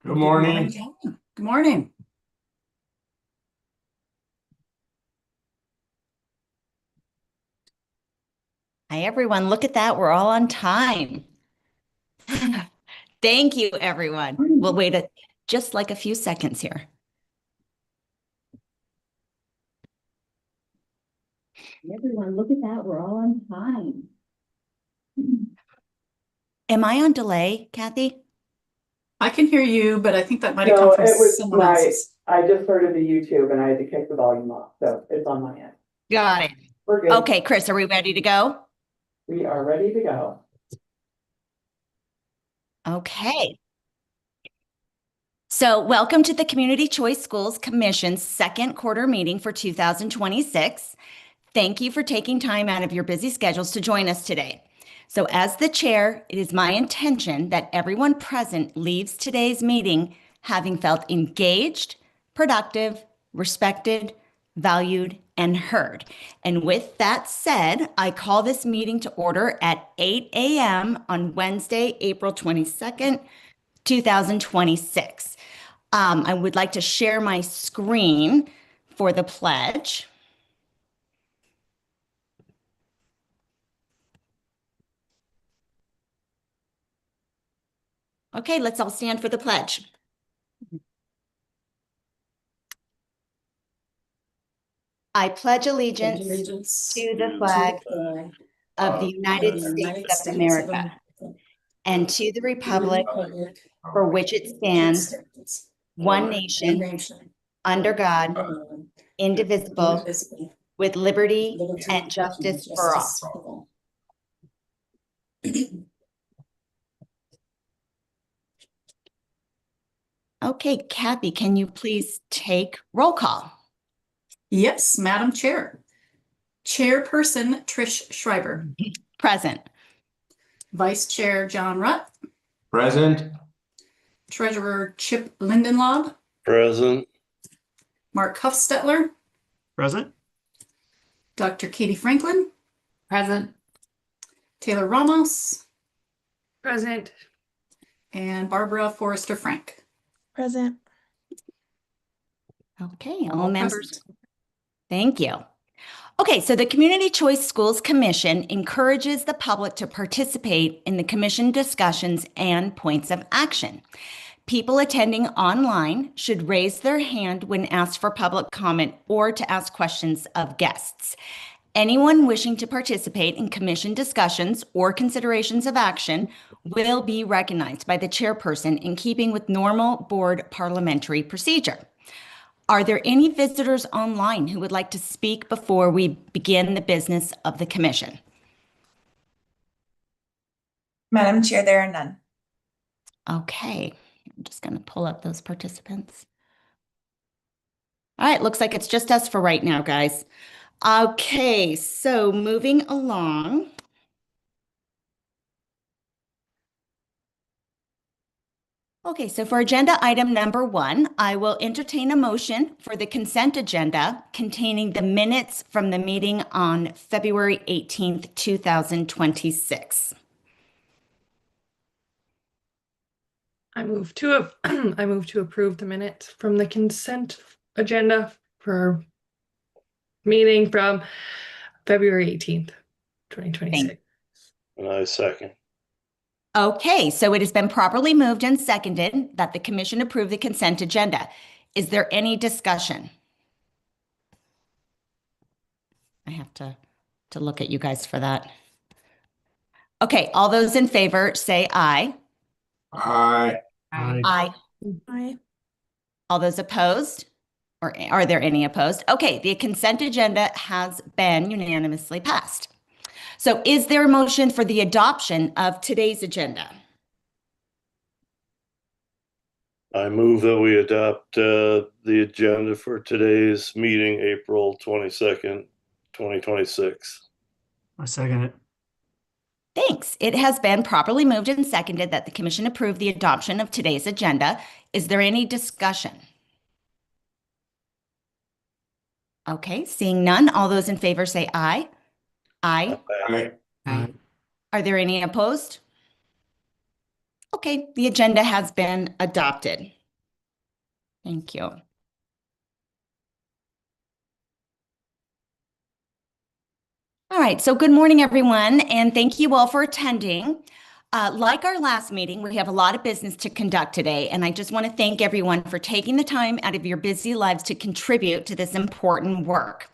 Good morning. Good morning. Hi, everyone. Look at that. We're all on time. Thank you, everyone. We'll wait just like a few seconds here. Everyone, look at that. We're all on time. Am I on delay, Kathy? I can hear you, but I think that might have come from someone else's. I just started the YouTube and I had to kick the volume off, so it's on my end. Got it. We're good. Okay, Chris, are we ready to go? We are ready to go. Okay. So welcome to the Community Choice Schools Commission's second quarter meeting for 2026. Thank you for taking time out of your busy schedules to join us today. So as the chair, it is my intention that everyone present leaves today's meeting having felt engaged, productive, respected, valued, and heard. And with that said, I call this meeting to order at 8 a.m. on Wednesday, April 22nd, 2026. I would like to share my screen for the pledge. Okay, let's all stand for the pledge. I pledge allegiance to the flag of the United States of America and to the republic for which it stands, one nation, under God, indivisible, with liberty and justice for all. Okay, Kathy, can you please take roll call? Yes, Madam Chair. Chairperson Trish Schreiber. Present. Vice Chair John Rutt. Present. Treasurer Chip Lindenlaub. Present. Mark Huffstetler. Present. Dr. Katie Franklin. Present. Taylor Ramos. Present. And Barbara Forrester Frank. Present. Okay, All all members. present. Thank you. Okay, so the Community Choice Schools Commission encourages the public to participate in the commission discussions and points of action. People attending online should raise their hand when asked for public comment or to ask questions of guests. Anyone wishing to participate in commission discussions or considerations of action will be recognized by the chairperson in keeping with normal board parliamentary procedure. Are there any visitors online who would like to speak before we begin the business of the commission? Madam Chair, there are none. Okay, I'm just going to pull up those participants. All right, looks like it's just us for right now, guys. Okay, so moving along. Okay, so for agenda item number 1, I will entertain a motion for the consent agenda containing the minutes from the meeting on February 18th, 2026. I move to approve the minutes from the consent agenda for meeting from February 18th, 2026. And I second. Okay, so it has been properly moved and seconded that the commission approve the consent agenda. Is there any discussion? I have to look at you guys for that. Okay, all those in favor say aye. Aye. Aye. Aye. All those opposed? Or are there any opposed? Okay, the consent agenda has been unanimously passed. So is there a motion for the adoption of today's agenda? I move that we adopt the agenda for today's meeting, April 22nd, 2026. I second it. Thanks. It has been properly moved and seconded that the commission approve the adoption of today's agenda. Is there any discussion? Okay, seeing none, all those in favor say aye. Aye. Aye. Are there any opposed? Okay, the agenda has been adopted. Thank you. All right, so good morning, everyone, and thank you all for attending. Like our last meeting, we have a lot of business to conduct today, and I just want to thank everyone for taking the time out of your busy lives to contribute to this important work.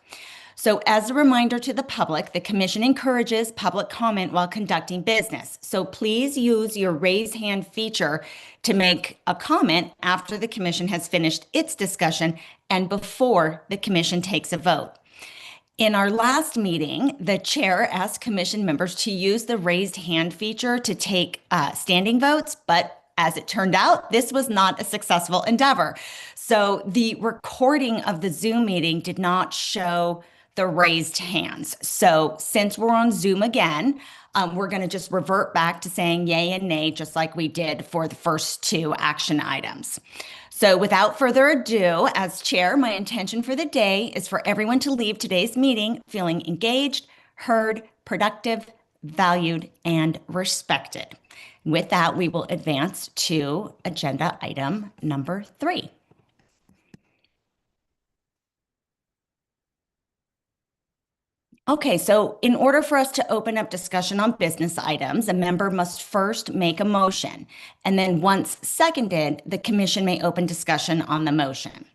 So as a reminder to the public, the commission encourages public comment while conducting business. So please use your raise hand feature to make a comment after the commission has finished its discussion and before the commission takes a vote. In our last meeting, the chair asked commission members to use the raised hand feature to take standing votes, but as it turned out, this was not a successful endeavor. So the recording of the Zoom meeting did not show the raised hands. So since we're on Zoom again, we're going to just revert back to saying yay and nay, just like we did for the first two action items. So without further ado, as chair, my intention for the day is for everyone to leave today's meeting feeling engaged, heard, productive, valued, and respected. With that, we will advance to agenda item number 3. Okay, so in order for us to open up discussion on business items, a member must first make a motion, and then once seconded, the commission may open discussion on the motion.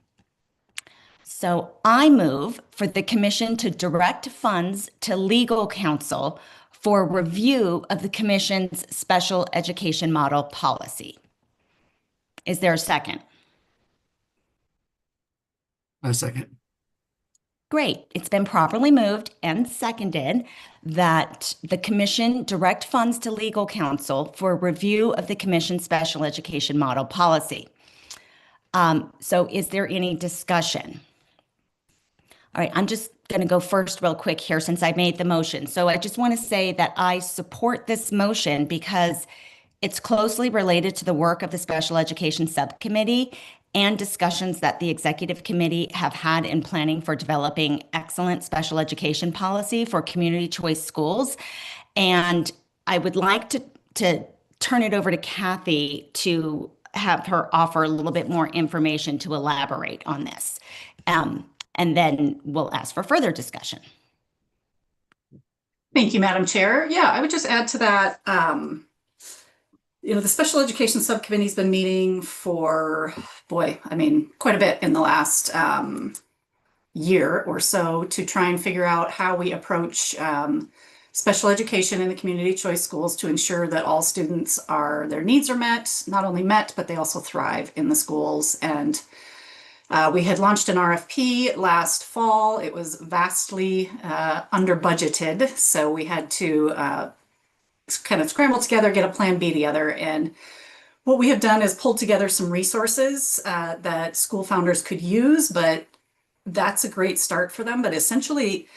So I move for the commission to direct funds to legal counsel for review of the commission's special education model policy. Is there a second? A second. Great. It's been properly moved and seconded that the commission direct funds to legal counsel for review of the commission's special education model policy. So is there any discussion? All right, I'm just going to go first real quick here since I made the motion. So I just want to say that I support this motion because it's closely related to the work of the Special Education Subcommittee and discussions that the Executive Committee have had in planning for developing excellent special education policy for community choice schools. And I would like to turn it over to Kathy to have her offer a little bit more information to elaborate on this. And then we'll ask for further discussion. Thank you, Madam Chair. Yeah, I would just add to that, the Special Education Subcommittee has been meeting for, quite a bit in the last year or so to try and figure out how we approach special education in the community choice schools to ensure that all students their needs are met, not only met, but they also thrive in the schools. And we had launched an RFP last fall. It was vastly under budgeted, so we had to kind of scramble together, get a plan B together. And what we have done is pulled together some resources that school founders could use, but that's a great start for them. But essentially,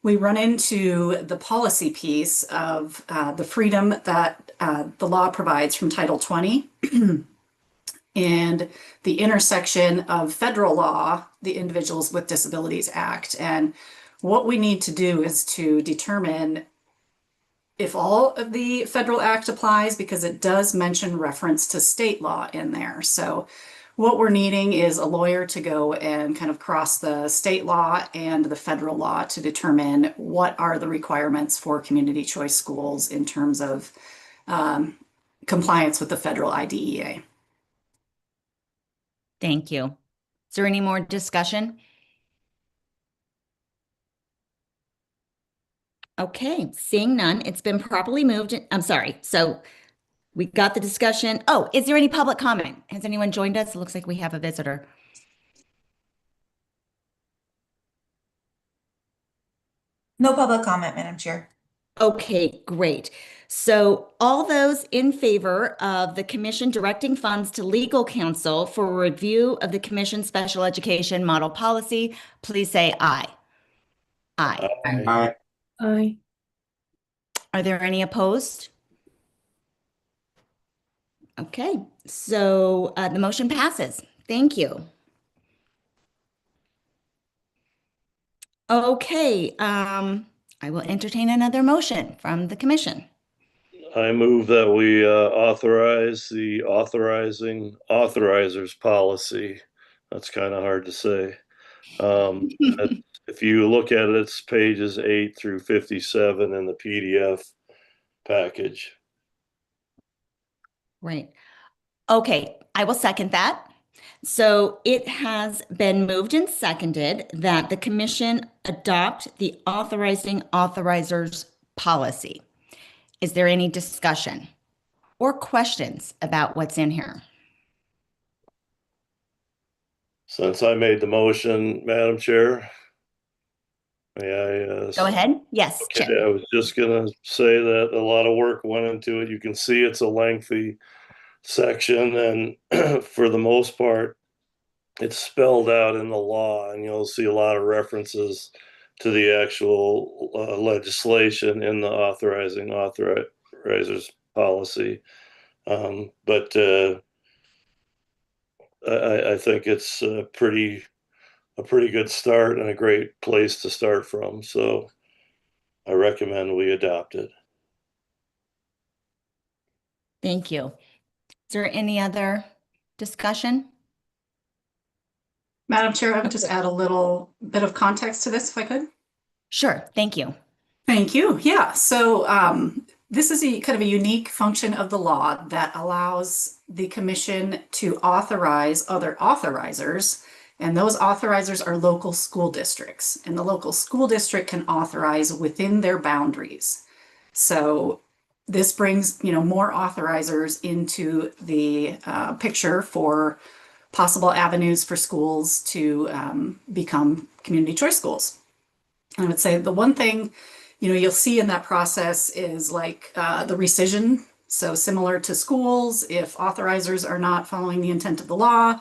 we run into the policy piece of the freedom that the law provides from Title 20 and the intersection of federal law, the Individuals with Disabilities Act. And what we need to do is to determine if all of the federal act applies, because it does mention reference to state law in there. So what we're needing is a lawyer to go and kind of cross the state law and the federal law to determine what are the requirements for community choice schools in terms of compliance with the federal IDEA. Thank you. Is there any more discussion? Okay, seeing none, it's been properly moved. I'm sorry. So we got the discussion. Oh, is there any public comment? Has anyone joined us? It looks like we have a visitor. No public comment, Madam Chair. Okay, great. So all those in favor of the commission directing funds to legal counsel for review of the commission's special education model policy, please say aye. Aye. Aye. Aye. Are there any opposed? Okay, so the motion passes. Thank you. Okay, I will entertain another motion from the commission. I move that we authorize the authorizing authorizers policy. That's kind of hard to say. If you look at it, it's pages 8 through 57 in the PDF package. Right. Okay, I will second that. So it has been moved and seconded that the commission adopt the authorizing authorizers policy. Is there any discussion or questions about what's in here? Since I made the motion, Madam Chair, may I? Go ahead. Yes, Okay, Chip. I was just gonna say that a lot of work went into it. You can see it's a lengthy section, and for the most part, it's spelled out in the law, and you'll see a lot of references to the actual legislation in the authorizing authorizers policy. But I think it's a pretty good start and a great place to start from. So I recommend we adopt it. Thank you. Is there any other discussion? Madam Chair, I would just add a little bit of context to this if I could. Sure. Thank you. Thank you. Yeah. So this is a kind of a unique function of the law that allows the commission to authorize other authorizers. And those authorizers are local school districts. And the local school district can authorize within their boundaries. So this brings, more authorizers into the picture for possible avenues for schools to become community choice schools. I would say the one thing, you'll see in that process is like the rescission. So similar to schools, if authorizers are not following the intent of the law,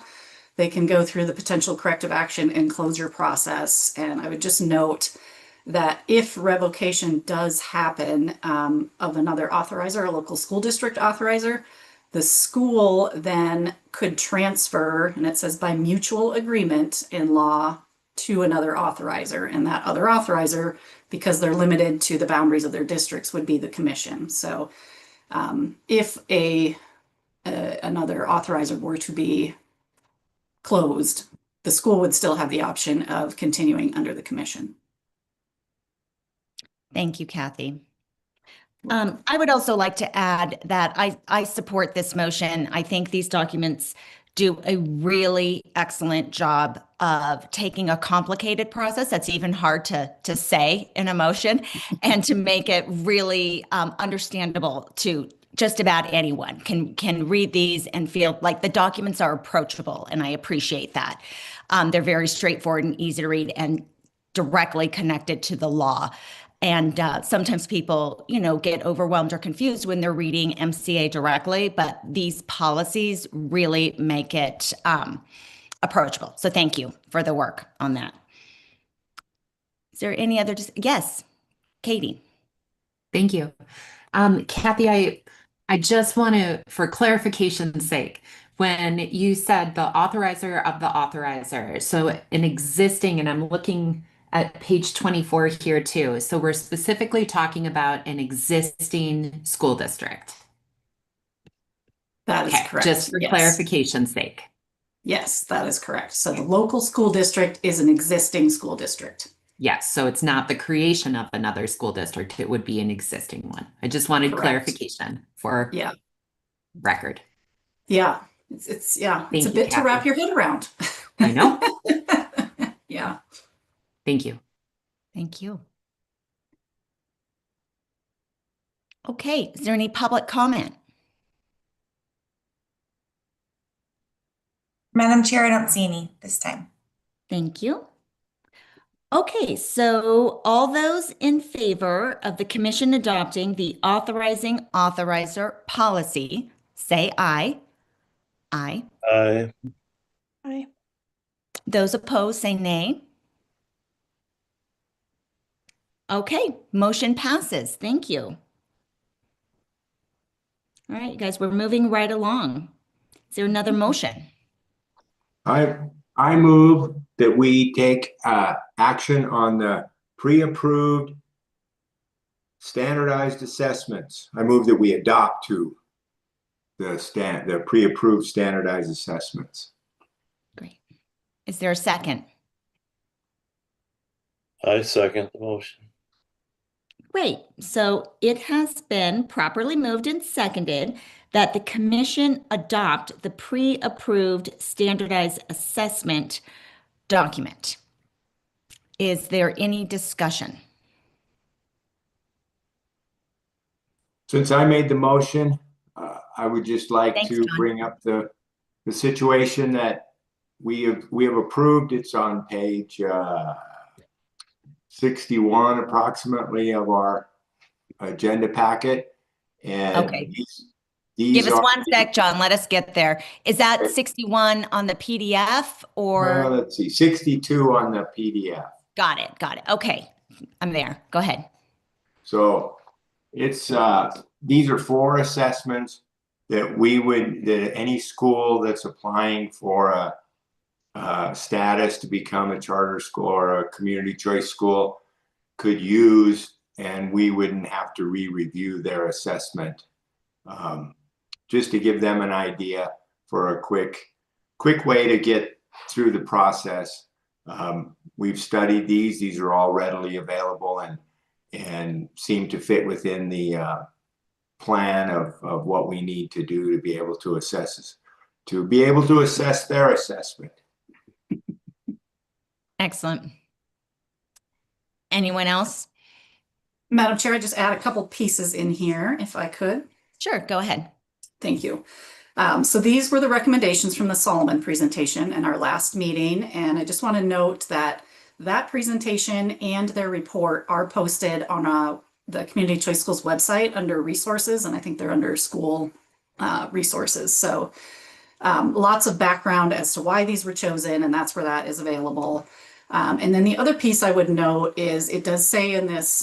they can go through the potential corrective action and closure process. And I would just note that if revocation does happen of another authorizer, a local school district authorizer, the school then could transfer, and it says by mutual agreement in law, to another authorizer. And that other authorizer, because they're limited to the boundaries of their districts, would be the commission. So if another authorizer were to be closed, the school would still have the option of continuing under the commission. Thank you, Kathy. I would also like to add that I support this motion. I think these documents do a really excellent job of taking a complicated process that's even hard to say in a motion and to make it really understandable to just about anyone can read these and feel like the documents are approachable, and I appreciate that. They're very straightforward and easy to read and directly connected to the law. And sometimes people, get overwhelmed or confused when they're reading MCA directly, but these policies really make it approachable. So thank you for the work on that. Is there any other? Yes, Katie. Thank you. Kathy, I just want to, for clarification's sake, when you said the authorizer of the authorizer, so an existing, and I'm looking at page 24 here too. So we're specifically talking about an existing school district. That is correct. Just for clarification's sake. Yes, that is correct. So the local school district is an existing school district. Yes, so it's not the creation of another school district. It would be an existing one. I just wanted clarification for record. Yeah, it's a bit Kathy. to wrap your head around. I know. Yeah. Thank you. Thank you. Okay, is there any public comment? Madam Chair, I don't see any this time. Thank you. Okay, so all those in favor of the commission adopting the authorizing authorizer policy, say aye. Aye. Aye. Aye. Those opposed, say nay. Okay, motion passes. Thank you. All right, you guys, we're moving right along. Is there another motion? I move that we take action on the pre-approved standardized assessments. I move that we adopt the pre-approved standardized assessments. Great. Is there a second? I second the motion. Great. So it has been properly moved and seconded that the commission adopt the pre-approved standardized assessment document. Is there any discussion? Since I made the motion, I would just like Thanks, to John. bring up the situation that we have approved. It's on page 61 approximately of our agenda packet. And Okay. these Give us are, one sec, John. Let us get there. Is that 61 on the PDF or? let's see, 62 on the PDF. Got it. Got it. Okay. I'm there. Go ahead. So it's these are 4 assessments that that any school that's applying for a status to become a charter school or a community choice school could use, and we wouldn't have to re-review their assessment. Just to give them an idea for a quick way to get through the process. We've studied these. These are all readily available and seem to fit within the plan of what we need to do to be able to assess their assessment. Excellent. Anyone else? Madam Chair, I just add a couple pieces in here if I could. Sure. Go ahead. Thank you. So these were the recommendations from the Solomon presentation in our last meeting. And I just want to note that presentation and their report are posted on the Community Choice Schools website under resources, and I think they're under school resources. So lots of background as to why these were chosen, and that's where that is available. And then the other piece I would note is it does say in this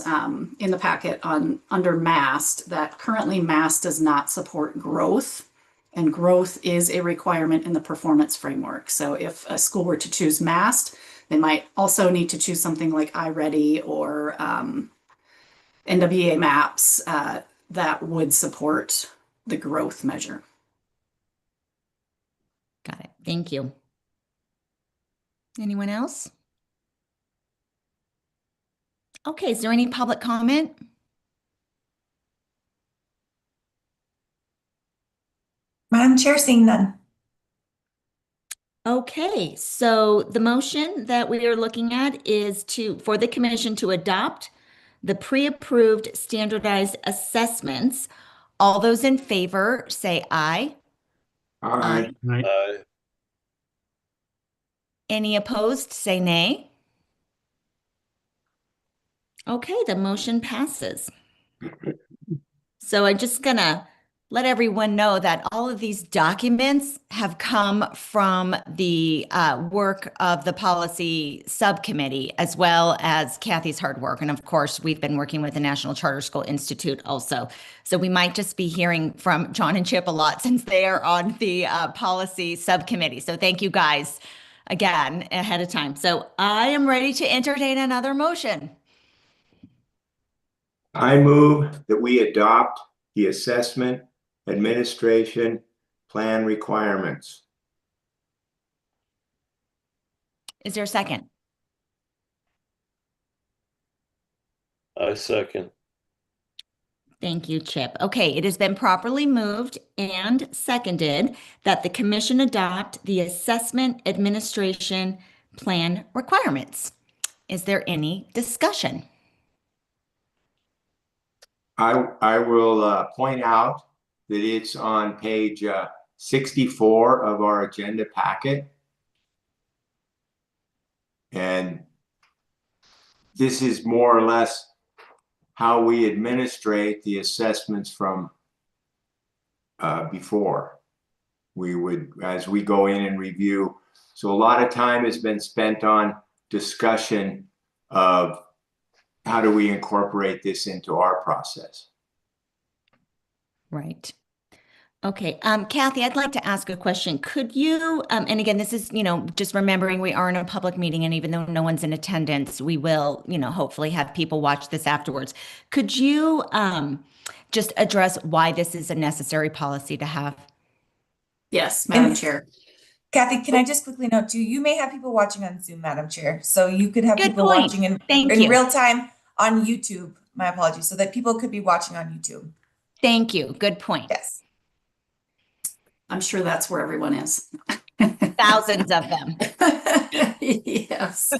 in the packet under MAST that currently MAST does not support growth, and growth is a requirement in the performance framework. So if a school were to choose MAST, they might also need to choose something like iReady or NWEA MAPS that would support the growth measure. Got it. Thank you. Anyone else? Okay, is there any public comment? Madam Chair, seeing none. Okay, so the motion that we are looking at is for the commission to adopt the pre-approved standardized assessments. All those in favor say aye. Aye. Aye. Any opposed say nay. Okay, the motion passes. So I'm just gonna let everyone know that all of these documents have come from the work of the policy subcommittee, as well as Kathy's hard work. And of course, we've been working with the National Charter School Institute also. So we might just be hearing from John and Chip a lot since they are on the policy subcommittee. So thank you guys again ahead of time. So I am ready to entertain another motion. I move that we adopt the assessment administration plan requirements. Is there a second? I second. Thank you, Chip. Okay, it has been properly moved and seconded that the commission adopt the assessment administration plan requirements. Is there any discussion? I will point out that it's on page 64 of our agenda packet. And this is more or less how we administrate the assessments from before. We would, as we go in and review. So a lot of time has been spent on discussion of how do we incorporate this into our process. Right. Okay, Kathy, I'd like to ask a question. Could you, and again, this is, just remembering we are in a public meeting, and even though no one's in attendance, we will, hopefully have people watch this afterwards. Could you just address why this is a necessary policy to have? Yes, Madam And- Chair. Kathy, can I just quickly note too, you may have people watching on Zoom, Madam Chair. So you could have Good people point. watching in Thank you. real time on YouTube. My apologies. So that people could be watching on YouTube. Thank you. Good point. Yes. I'm sure that's where everyone is. Thousands of them. Yes.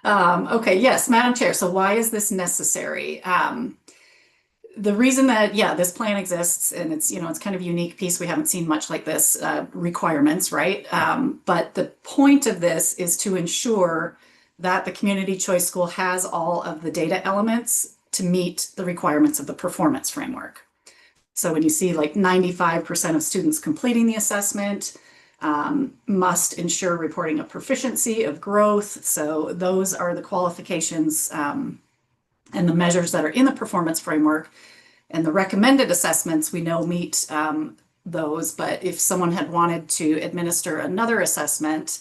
Okay, yes, Madam Chair. So why is this necessary? The reason that, this plan exists, and it's, it's kind of a unique piece. We haven't seen much like this, requirements, right? But the point of this is to ensure that the community choice school has all of the data elements to meet the requirements of the performance framework. So when you see like 95% of students completing the assessment, must ensure reporting of proficiency, of growth. So those are the qualifications and the measures that are in the performance framework. And the recommended assessments we know meet those, but if someone had wanted to administer another assessment,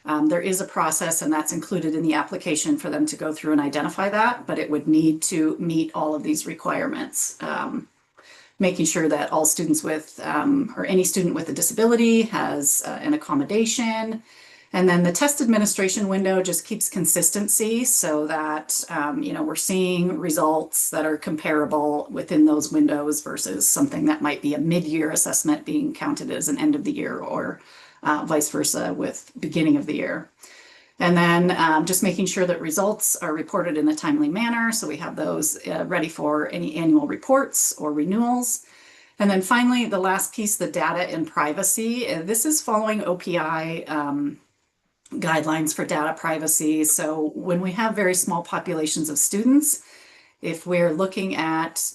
there is a process, and that's included in the application for them to go through and identify that, but it would need to meet all of these requirements. Making sure that all students with, or any student with a disability has an accommodation. And then the test administration window just keeps consistency so that, we're seeing results that are comparable within those windows versus something that might be a mid-year assessment being counted as an end of the year, or vice versa with beginning of the year. And then just making sure that results are reported in a timely manner. So we have those ready for any annual reports or renewals. And then finally, the last piece, the data and privacy. This is following OPI guidelines for data privacy. So when we have very small populations of students, if we're looking at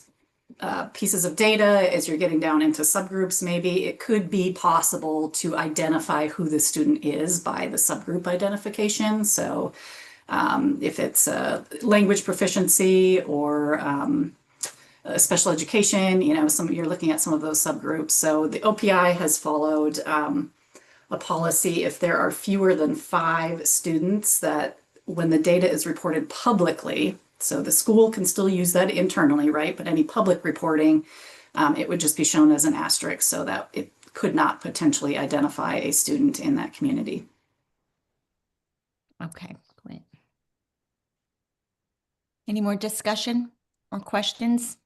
pieces of data, as you're getting down into subgroups, maybe it could be possible to identify who the student is by the subgroup identification. So if it's language proficiency or special education, you're looking at some of those subgroups. So the OPI has followed a policy if there are fewer than 5 students, that when the data is reported publicly, so the school can still use that internally, right? But any public reporting, it would just be shown as an asterisk so that it could not potentially identify a student in that community. Okay, great. Any more discussion or questions?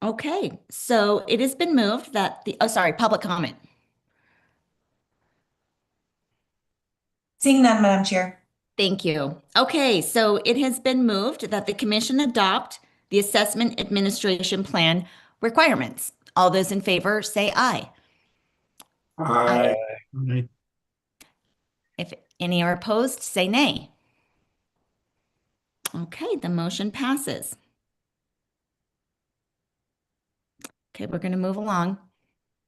Okay, so it has been moved that public comment. Seeing none, Madam Chair. Thank you. Okay, so it has been moved that the commission adopt the assessment administration plan requirements. All those in favor say aye. Aye. If any are opposed, say nay. Okay, the motion passes. Okay, we're going to move along.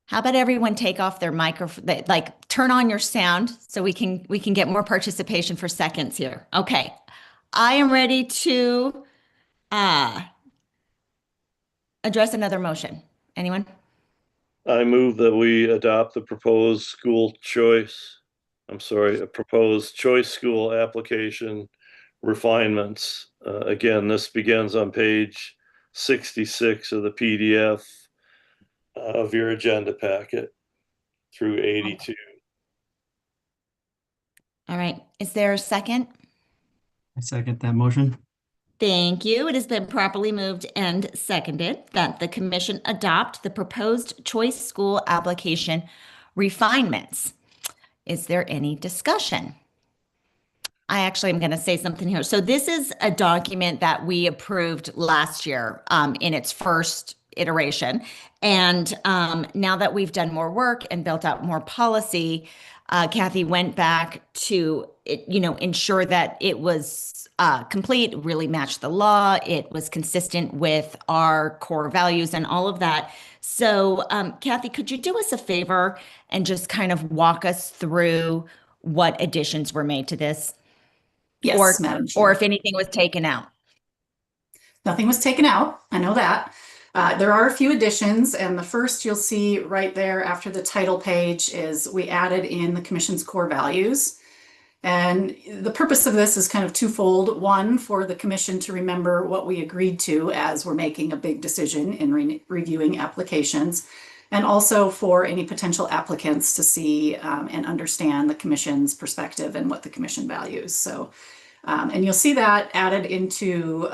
How about everyone take off their microphone, like turn on your sound so we can get more participation for seconds here. Okay, I am ready to address another motion. Anyone? I move that we adopt the proposed proposed choice school application refinements. Again, this begins on page 66 of the PDF of your agenda packet through 82. All right, is there a second? I second that motion. Thank you. It has been properly moved and seconded that the commission adopt the proposed choice school application refinements. Is there any discussion? I actually am going to say something here. So this is a document that we approved last year in its first iteration. And now that we've done more work and built out more policy, Kathy went back to, ensure that it was complete, really matched the law. It was consistent with our core values and all of that. So Kathy, could you do us a favor and just kind of walk us through what additions were made to this? Yes, Madam Chair. Or if anything was taken out. Nothing was taken out. I know that. There are a few additions, and the first you'll see right there after the title page is we added in the commission's core values. And the purpose of this is kind of twofold. One, for the commission to remember what we agreed to as we're making a big decision in reviewing applications, and also for any potential applicants to see and understand the commission's perspective and what the commission values. So, and you'll see that added into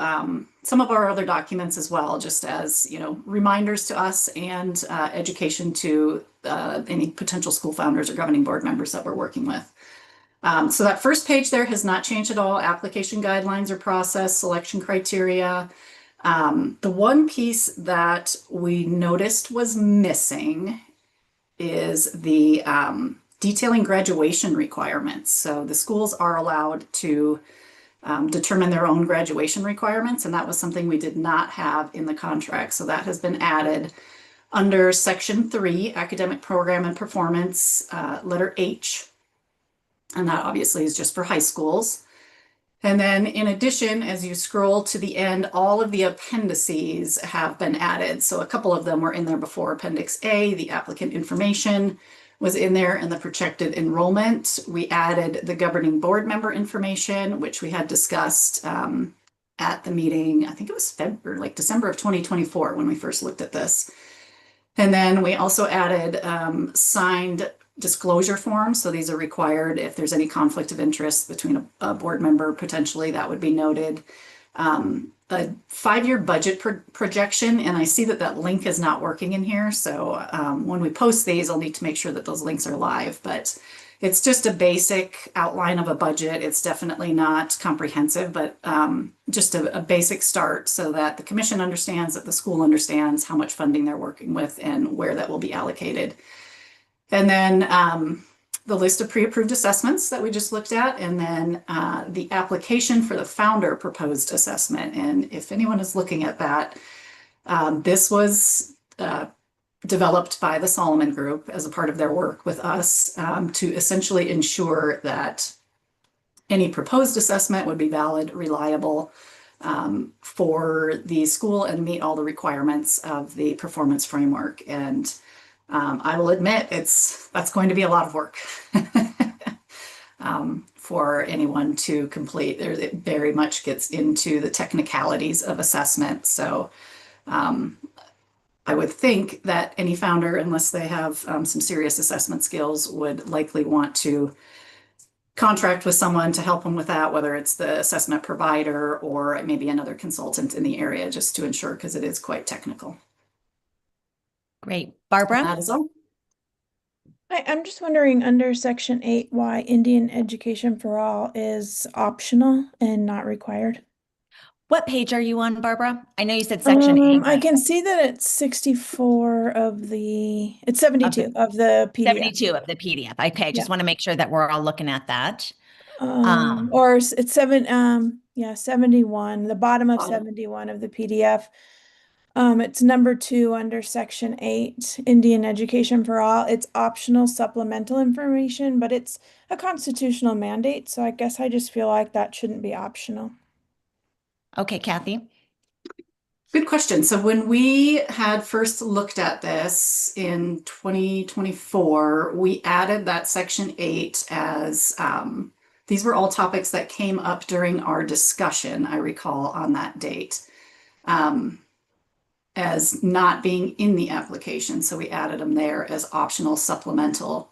some of our other documents as well, just as, you know, reminders to us and education to any potential school founders or governing board members that we're working with. So that first page there has not changed at all. Application guidelines or process, selection criteria. The one piece that we noticed was missing is the detailing graduation requirements. So the schools are allowed to determine their own graduation requirements, and that was something we did not have in the contract. So that has been added under Section 3, Academic Program and Performance, letter H. And that obviously is just for high schools. And then in addition, as you scroll to the end, all of the appendices have been added. So a couple of them were in there before. Appendix A, the applicant information was in there, and the projected enrollment. We added the governing board member information, which we had discussed at the meeting. I think it was February, like December of 2024 when we first looked at this. And then we also added signed disclosure forms. So these are required if there's any conflict of interest between a board member, potentially that would be noted. A 5-year budget projection, and I see that that link is not working in here. So when we post these, I'll need to make sure that those links are live, but it's just a basic outline of a budget. It's definitely not comprehensive, but just a basic start so that the commission understands, that the school understands how much funding they're working with and where that will be allocated. And then the list of pre-approved assessments that we just looked at, and then the application for the founder proposed assessment. And if anyone is looking at that, this was developed by the Solomon Group as a part of their work with us to essentially ensure that any proposed assessment would be valid, reliable for the school and meet all the requirements of the performance framework. And I will admit that's going to be a lot of work for anyone to complete. It very much gets into the technicalities of assessment. So I would think that any founder, unless they have some serious assessment skills, would likely want to contract with someone to help them with that, whether it's the assessment provider or maybe another consultant in the area, just to ensure, because it is quite technical. Great. Barbara? That is all. I'm just wondering, under Section 8, why Indian Education for All is optional and not required? What page are you on, Barbara? I know you said Section 8. I can see that it's 64 of the, it's 72 of the PDF. 72 of the PDF. Okay, I just want to make sure that we're all looking at that. Or it's 71, the bottom of 71 of the PDF. It's number 2 under Section 8, Indian Education for All. It's optional supplemental information, but it's a constitutional mandate. So I guess I just feel like that shouldn't be optional. Okay, Kathy. Good question. So when we had first looked at this in 2024, we added that Section 8 as these were all topics that came up during our discussion, I recall, on that date. As not being in the application. So we added them there as optional supplemental.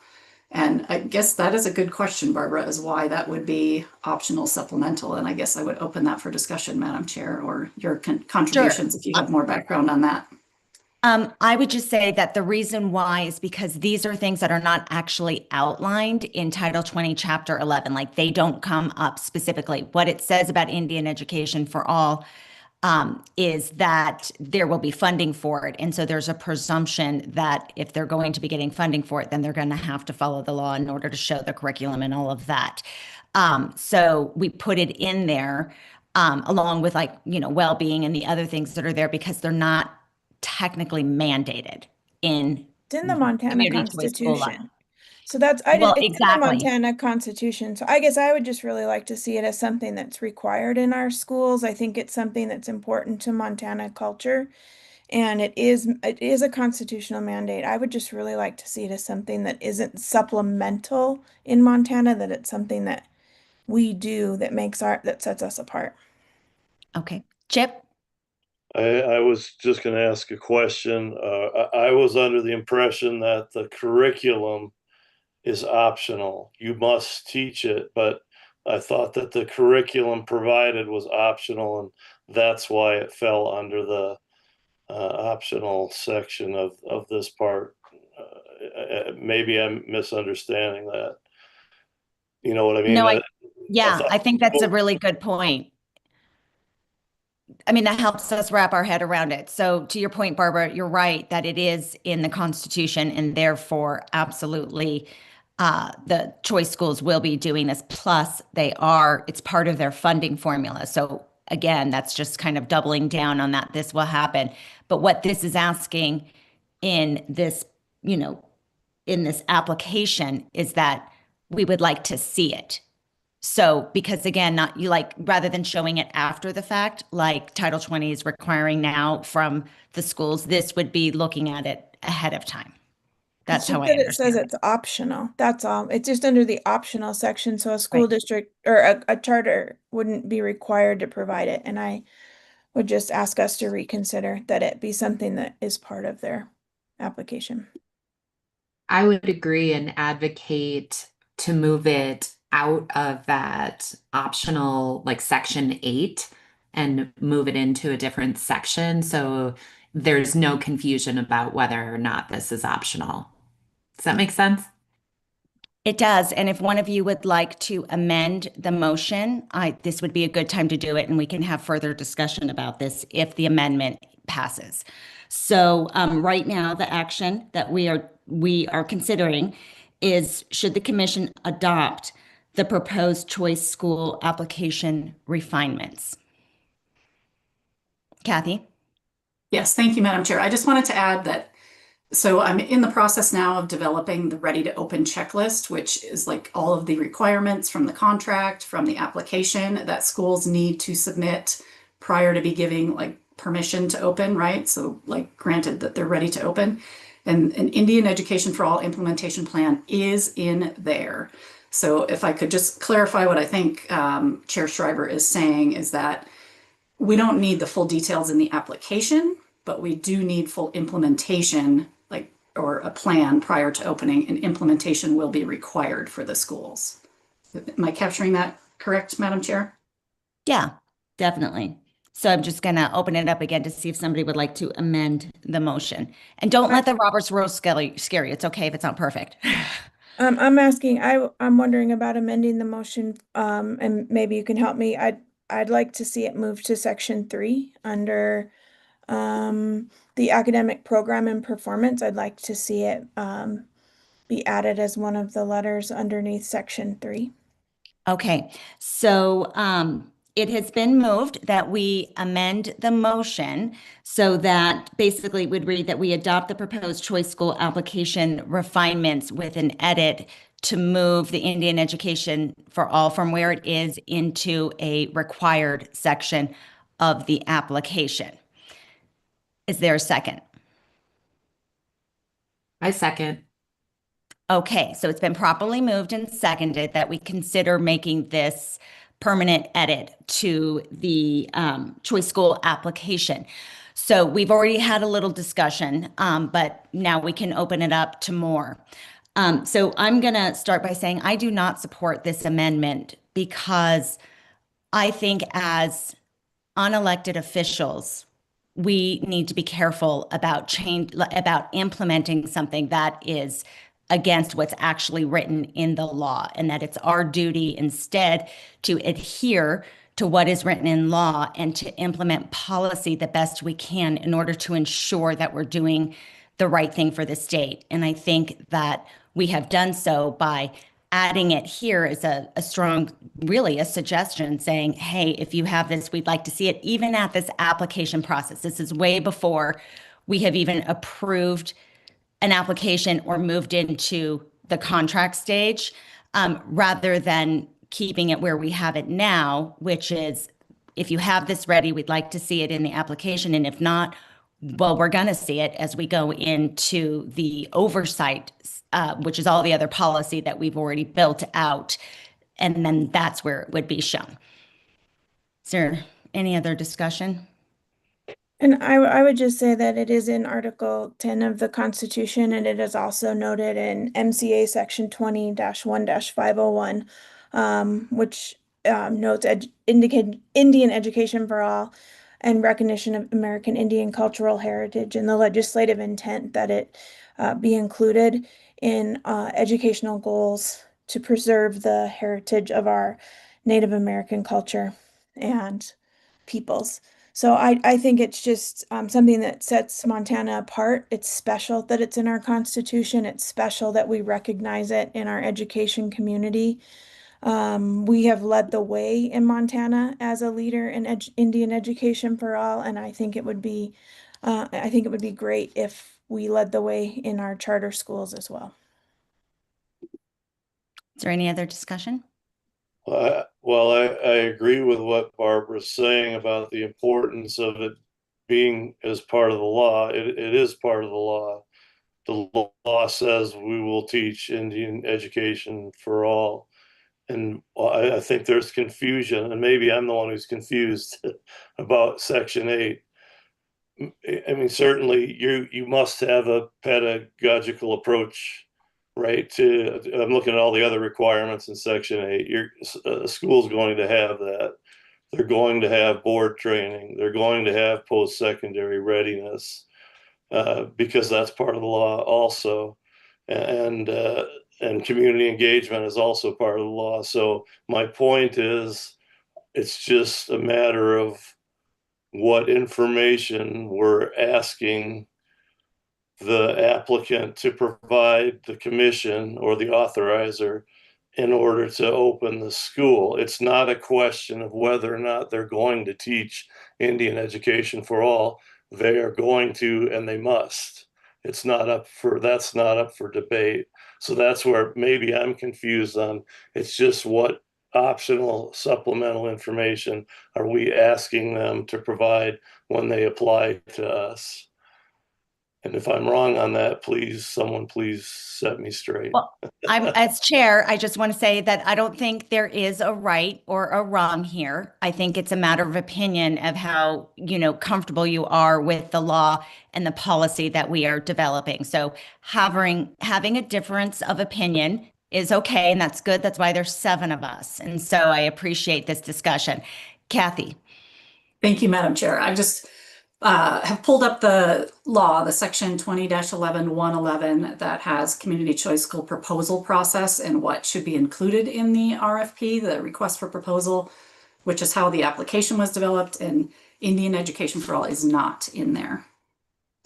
And I guess that is a good question, Barbara, is why that would be optional supplemental. And I guess I would open that for discussion, Madam Chair, or your contributions if you have more background on that. I would just say that the reason why is because these are things that are not actually outlined in Title 20, Chapter 11. Like, they don't come up specifically. What it says about Indian Education for All is that there will be funding for it. And so there's a presumption that if they're going to be getting funding for it, then they're going to have to follow the law in order to show the curriculum and all of that. So we put it in there along with, like, you know, well-being and the other things that are there, because they're not technically mandated in the Montana Constitution. So that's, it's in the Montana Constitution. So I guess I would just really like to see it as something that's required in our schools. I think it's something that's important to Montana culture. And it is a constitutional mandate. I would just really like to see it as something that isn't supplemental in Montana, that it's something that we do that sets us apart. Okay. Chip? I was just going to ask a question. I was under the impression that the curriculum is optional. You must teach it, but I thought that the curriculum provided was optional, and that's why it fell under the optional section of this part. Maybe I'm misunderstanding that. You know what I mean? No, I yeah, thought- I think that's a really good point. I mean, that helps us wrap our head around it. So to your point, Barbara, you're right that it is in the Constitution, and therefore absolutely the choice schools will be doing this. Plus it's part of their funding formula. So again, that's just kind of doubling down on that this will happen. But what this is asking in this, in this application is that we would like to see it. So, because again, rather than showing it after the fact, like Title 20 is requiring now from the schools, this would be looking at it ahead of time. That's It's how just I that it says understand it's optional. That's all. It's just under the optional section, so a school district or a charter wouldn't be required to provide it. And I would just ask us to reconsider that it be something that is part of their application. I would agree and advocate to move it out of that optional, like section 8, and move it into a different section. So there's no confusion about whether or not this is optional. Does that make sense? It does. And if one of you would like to amend the motion, this would be a good time to do it, and we can have further discussion about this if the amendment passes. So right now, the action that we are considering is, should the commission adopt the proposed choice school application refinements? Kathy? Yes, thank you, Madam Chair. I just wanted to add that, so I'm in the process now of developing the Ready to Open checklist, which is like all of the requirements from the contract, from the application that schools need to submit prior to be giving like permission to open, right? So like granted that they're ready to open. And an Indian Education for All implementation plan is in there. So if I could just clarify what I think Chair Schreiber is saying is that we don't need the full details in the application, but we do need full implementation, or a plan prior to opening, and implementation will be required for the schools. Am I capturing that correct, Madam Chair? Yeah, definitely. So I'm just going to open it up again to see if somebody would like to amend the motion. And don't let the Roberts Rules scare you. It's okay if it's not perfect. I'm asking, I'm wondering about amending the motion, and maybe you can help me. I'd like to see it move to section 3 under the academic program and performance. I'd like to see it be added as one of the letters underneath section 3. Okay, so it has been moved that we amend the motion so that basically it would read that we adopt the proposed choice school application refinements with an edit to move the Indian Education for All from where it is into a required section of the application. Is there a second? I second. Okay, so it's been properly moved and seconded that we consider making this permanent edit to the choice school application. So we've already had a little discussion, but now we can open it up to more. So I'm going to start by saying I do not support this amendment because I think as unelected officials, we need to be careful about implementing something that is against what's actually written in the law, and that it's our duty instead to adhere to what is written in law and to implement policy the best we can in order to ensure that we're doing the right thing for the state. And I think that we have done so by adding it here as a strong, really a suggestion saying, hey, if you have this, we'd like to see it, even at this application process. This is way before we have even approved an application or moved into the contract stage, rather than keeping it where we have it now, which is if you have this ready, we'd like to see it in the application. And if not, well, we're going to see it as we go into the oversight, which is all the other policy that we've already built out. And then that's where it would be shown. Is there any other discussion? And I would just say that it is in Article 10 of the Constitution, and it is also noted in MCA Section 20-1-501, which notes Indian education for all and recognition of American Indian cultural heritage, and the legislative intent that it be included in educational goals to preserve the heritage of our Native American culture and peoples. So I think it's just something that sets Montana apart. It's special that it's in our Constitution. It's special that we recognize it in our education community. We have led the way in Montana as a leader in Indian education for all, and I think it would be great if we led the way in our charter schools as well. Is there any other discussion? Well, I agree with what Barbara's saying about the importance of it being as part of the law. It is part of the law. The law says we will teach Indian education for all. And I think there's confusion, and maybe I'm the one who's confused about Section 8. I mean, certainly you must have a pedagogical approach, right? I'm looking at all the other requirements in Section 8. Your school's going to have that. They're going to have board training. They're going to have post-secondary readiness because that's part of the law also. And community engagement is also part of the law. So my point is, it's just a matter of what information we're asking the applicant to provide the commission or the authorizer in order to open the school. It's not a question of whether or not they're going to teach Indian education for all. They are going to, and they must. That's not up for debate. So that's where maybe I'm confused on. It's just what optional supplemental information are we asking them to provide when they apply to us? And if I'm wrong on that, someone please set me straight. Well, as chair, I just want to say that I don't think there is a right or a wrong here. I think it's a matter of opinion of how, comfortable you are with the law and the policy that we are developing. So having a difference of opinion is okay, and that's good. That's why there's 7 of us. And so I appreciate this discussion. Kathy. Thank you, Madam Chair. I just have pulled up the law, the section 20-11-111 that has community choice school proposal process and what should be included in the RFP, the request for proposal, which is how the application was developed, and Indian Education for All is not in there.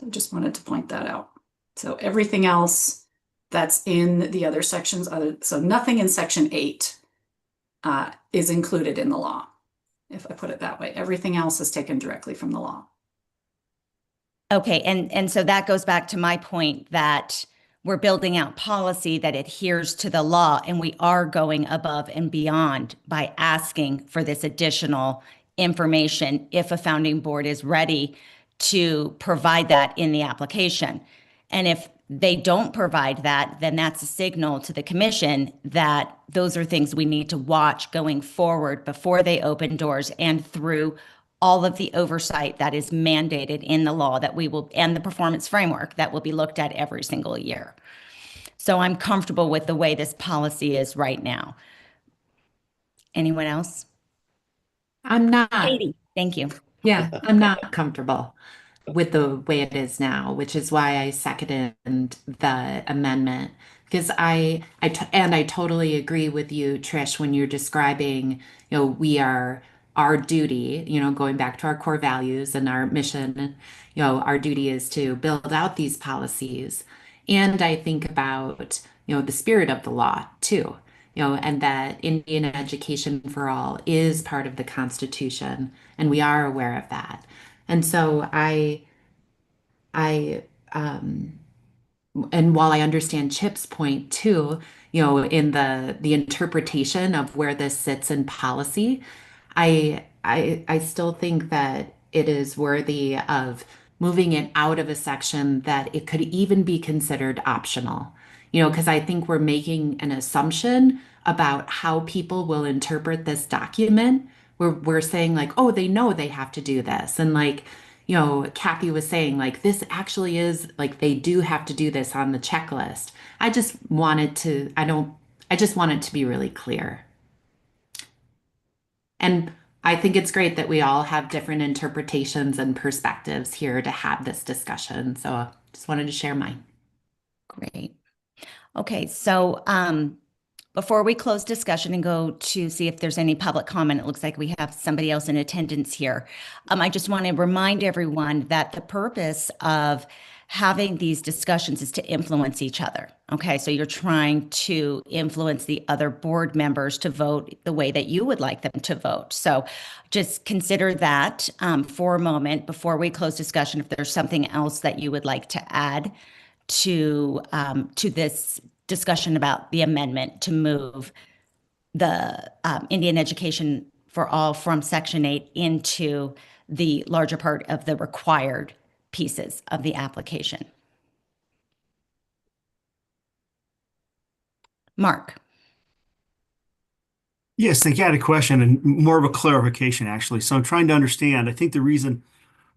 I just wanted to point that out. So everything else that's in the other sections, so nothing in section 8 is included in the law, if I put it that way. Everything else is taken directly from the law. Okay, and so that goes back to my point that we're building out policy that adheres to the law, and we are going above and beyond by asking for this additional information if a founding board is ready to provide that in the application. And if they don't provide that, then that's a signal to the commission that those are things we need to watch going forward before they open doors and through all of the oversight that is mandated in the law and the performance framework that will be looked at every single year. So I'm comfortable with the way this policy is right now. Anyone else? I'm not. Katie, thank you. Yeah, I'm not comfortable with the way it is now, which is why I seconded the amendment. Because I totally agree with you, Trish, when you're describing, our duty, going back to our core values and our mission, our duty is to build out these policies. And I think about, the spirit of the law too, and that Indian Education for All is part of the Constitution, and we are aware of that. And so and while I understand Chip's point too, in the interpretation of where this sits in policy, I still think that it is worthy of moving it out of a section that it could even be considered optional. Because I think we're making an assumption about how people will interpret this document. We're saying like, oh, they know they have to do this. And like, Kathy was saying, like, this actually is like they do have to do this on the checklist. I just want it to be really clear. And I think it's great that we all have different interpretations and perspectives here to have this discussion. So I just wanted to share mine. Great. Okay, so before we close discussion and go to see if there's any public comment, it looks like we have somebody else in attendance here. I just want to remind everyone that the purpose of having these discussions is to influence each other. Okay, so you're trying to influence the other board members to vote the way that you would like them to vote. So just consider that for a moment before we close discussion. If there's something else that you would like to add to this discussion about the amendment to move the Indian Education for All from Section 8 into the larger part of the required pieces of the application. Mark. Yes, thank you. I had a question and more of a clarification, actually. So I'm trying to understand. I think the reason,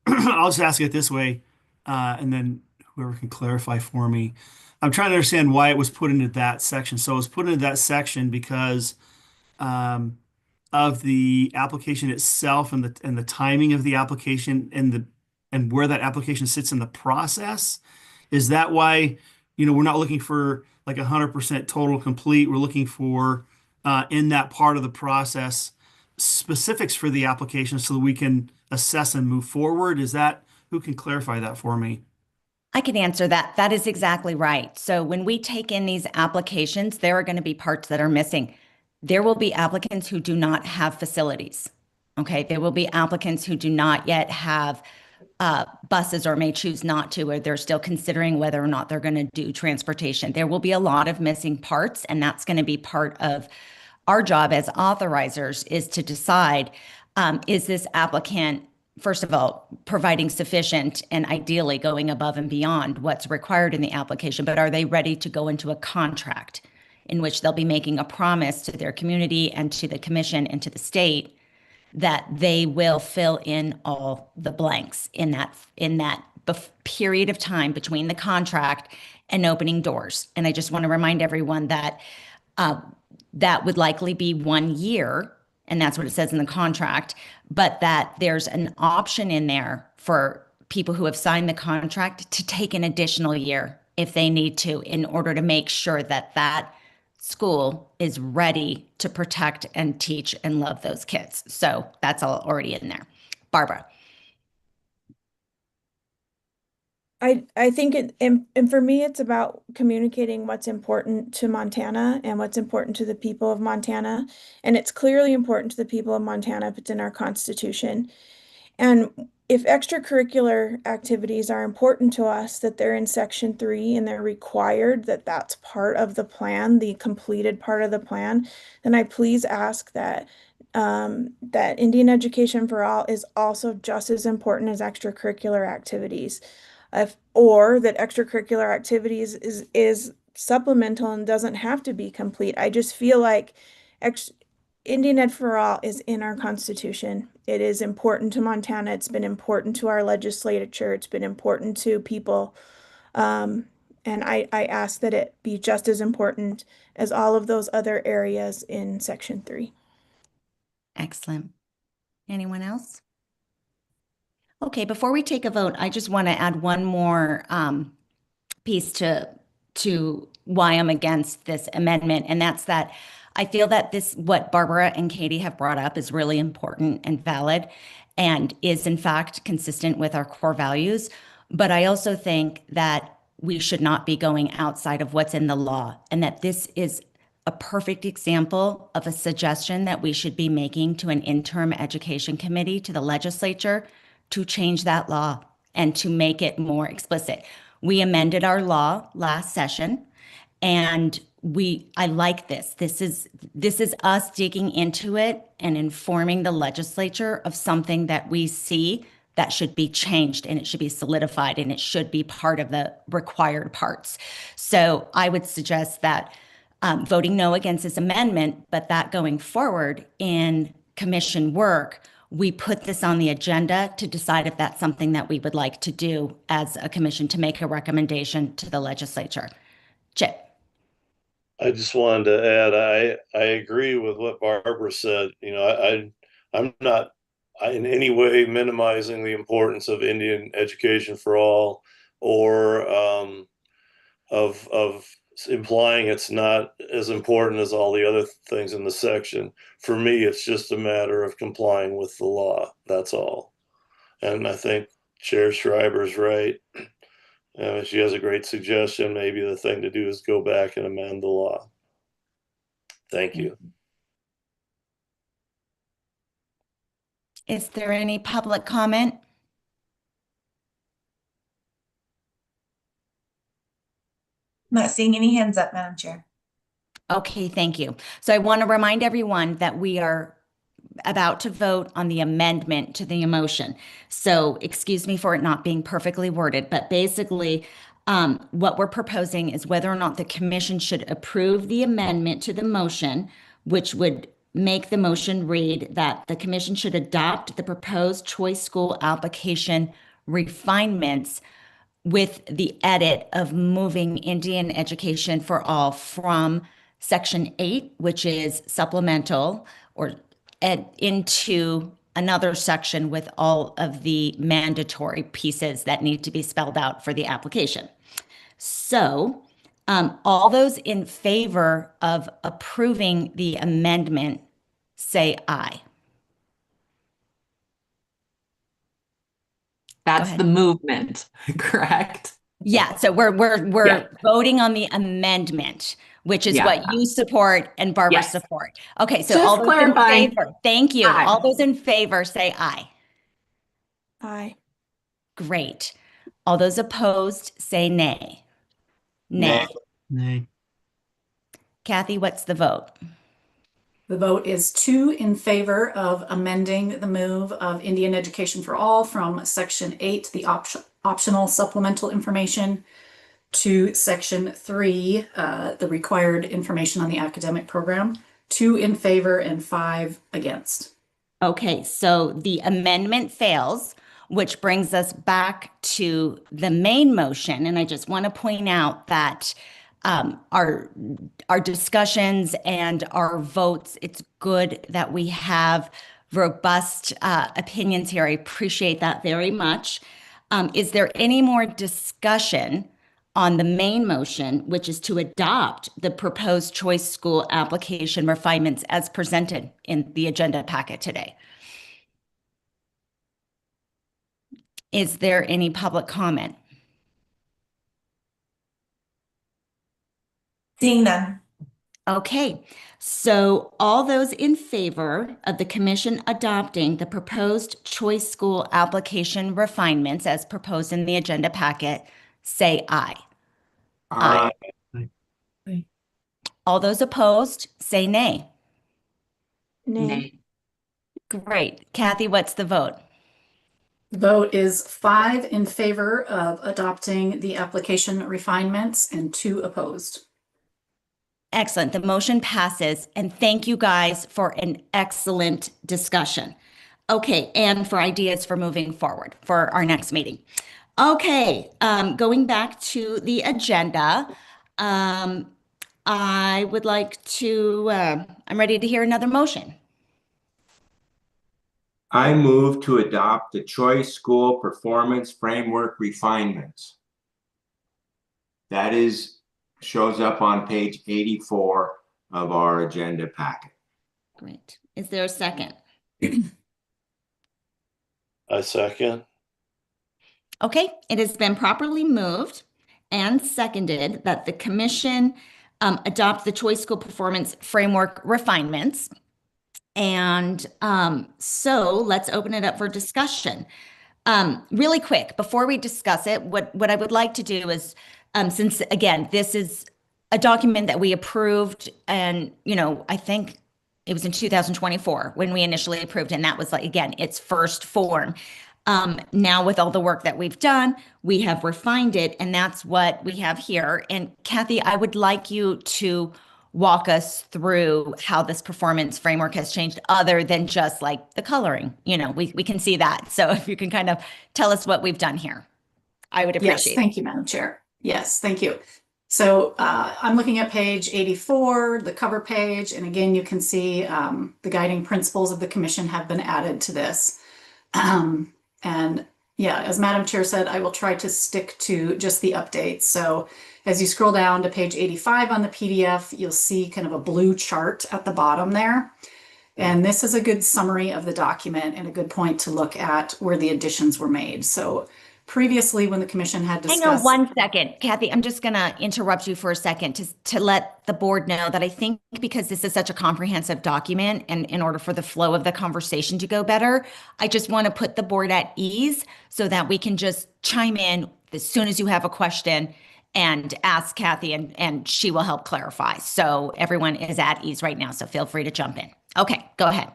I'll just ask it this way, and then whoever can clarify for me. I'm trying to understand why it was put into that section. So it was put into that section because of the application itself and the timing of the application and where that application sits in the process. Is that why, we're not looking for like 100% total complete? We're looking for in that part of the process specifics for the application so that we can assess and move forward. Who can clarify that for me? I can answer that. That is exactly right. So when we take in these applications, there are going to be parts that are missing. There will be applicants who do not have facilities. Okay. There will be applicants who do not yet have buses or may choose not to, or they're still considering whether or not they're going to do transportation. There will be a lot of missing parts, and that's going to be part of our job as authorizers is to decide, is this applicant, first of all, providing sufficient and ideally going above and beyond what's required in the application, but are they ready to go into a contract in which they'll be making a promise to their community and to the commission and to the state that they will fill in all the blanks in that period of time between the contract and opening doors. And I just want to remind everyone that that would likely be 1 year, and that's what it says in the contract, but that there's an option in there for people who have signed the contract to take an additional year if they need to, in order to make sure that that school is ready to protect and teach and love those kids. So that's all already in there. Barbara. I think and for me, it's about communicating what's important to Montana and what's important to the people of Montana. And it's clearly important to the people of Montana if it's in our Constitution. And if extracurricular activities are important to us, that they're in Section 3 and they're required, that that's part of the plan, the completed part of the plan, then I please ask that that Indian Education for All is also just as important as extracurricular activities. Or that extracurricular activities is supplemental and doesn't have to be complete. I just feel like Indian Ed for All is in our Constitution. It is important to Montana. It's been important to our legislature. It's been important to people. And I ask that it be just as important as all of those other areas in Section 3. Excellent. Anyone else? Okay, before we take a vote, I just want to add one more piece to why I'm against this amendment, and that's that I feel that what Barbara and Katie have brought up is really important and valid and is in fact consistent with our core values. But I also think that we should not be going outside of what's in the law, and that this is a perfect example of a suggestion that we should be making to an interim education committee, to the legislature, to change that law and to make it more explicit. We amended our law last session, and I like this. This is us digging into it and informing the legislature of something that we see that should be changed and it should be solidified and it should be part of the required parts. So I would suggest that voting no against this amendment, but that going forward in commission work, we put this on the agenda to decide if that's something that we would like to do as a commission to make a recommendation to the legislature. Chip. I just wanted to add, I agree with what Barbara said. You know, I'm not in any way minimizing the importance of Indian education for all, or of implying it's not as important as all the other things in the section. For me, it's just a matter of complying with the law. That's all. And I think Chair Schreiber's right. She has a great suggestion. Maybe the thing to do is go back and amend the law. Thank you. Is there any public comment? I'm not seeing any hands up, Madam Chair. Okay, thank you. So I want to remind everyone that we are about to vote on the amendment to the motion. So excuse me for it not being perfectly worded, but basically what we're proposing is whether or not the commission should approve the amendment to the motion, which would make the motion read that the commission should adopt the proposed choice school application refinements with the edit of moving Indian education for all from section 8, which is supplemental, or into another section with all of the mandatory pieces that need to be spelled out for the application. So all those in favor of approving the amendment, say aye. That's the movement, correct? Yeah, so we're voting on the amendment, which is what you support and Barbara support. Okay, so just all those clarifying. in favor, thank you. Aye. All those in favor say aye. Aye. Great. All those opposed say nay. Nay. Nay. Kathy, what's the vote? The vote is 2 in favor of amending the move of Indian Education for All from Section 8, the optional supplemental information, to Section 3, the required information on the academic program. 2 in favor and 5 against. Okay, so the amendment fails, which brings us back to the main motion. And I just want to point out that our discussions and our votes, it's good that we have robust opinions here. I appreciate that very much. Is there any more discussion on the main motion, which is to adopt the proposed choice school application refinements as presented in the agenda packet today? Is there any public comment? Seeing none. Okay, so all those in favor of the commission adopting the proposed choice school application refinements as proposed in the agenda packet, say aye. Aye. Aye. All those opposed, say nay. Nay. Great. Kathy, what's the vote? The vote is 5 in favor of adopting the application refinements and 2 opposed. Excellent. The motion passes. And thank you guys for an excellent discussion. Okay, and for ideas for moving forward for our next meeting. Okay, going back to the agenda, I would like to, I'm ready to hear another motion. I move to adopt the Choice School Performance Framework refinements. That shows up on page 84 of our agenda packet. Great. Is there a second? I second. Okay, it has been properly moved and seconded that the commission adopt the Choice School Performance Framework refinements. And so let's open it up for discussion. Really quick, before we discuss it, what I would like to do is, since again, this is a document that we approved and, I think it was in 2024 when we initially approved, and that was like, again, its first form. Now with all the work that we've done, we have refined it, and that's what we have here. And Kathy, I would like you to walk us through how this performance framework has changed other than just like the coloring. We can see that. So if you can kind of tell us what we've done here, I would Yes, appreciate it. thank you, Madam Chair. Yes, thank you. So I'm looking at page 84, the cover page, and again, you can see the guiding principles of the commission have been added to this. And yeah, as Madam Chair said, I will try to stick to just the updates. So as you scroll down to page 85 on the PDF, you'll see kind of a blue chart at the bottom there. And this is a good summary of the document and a good point to look at where the additions were made. So previously, when the commission had discussed— Hang on one second, Kathy. I'm just going to interrupt you for a second to let the board know that I think because this is such a comprehensive document and in order for the flow of the conversation to go better, I just want to put the board at ease so that we can just chime in as soon as you have a question and ask Kathy and she will help clarify. So everyone is at ease right now. So feel free to jump in. Okay, go ahead.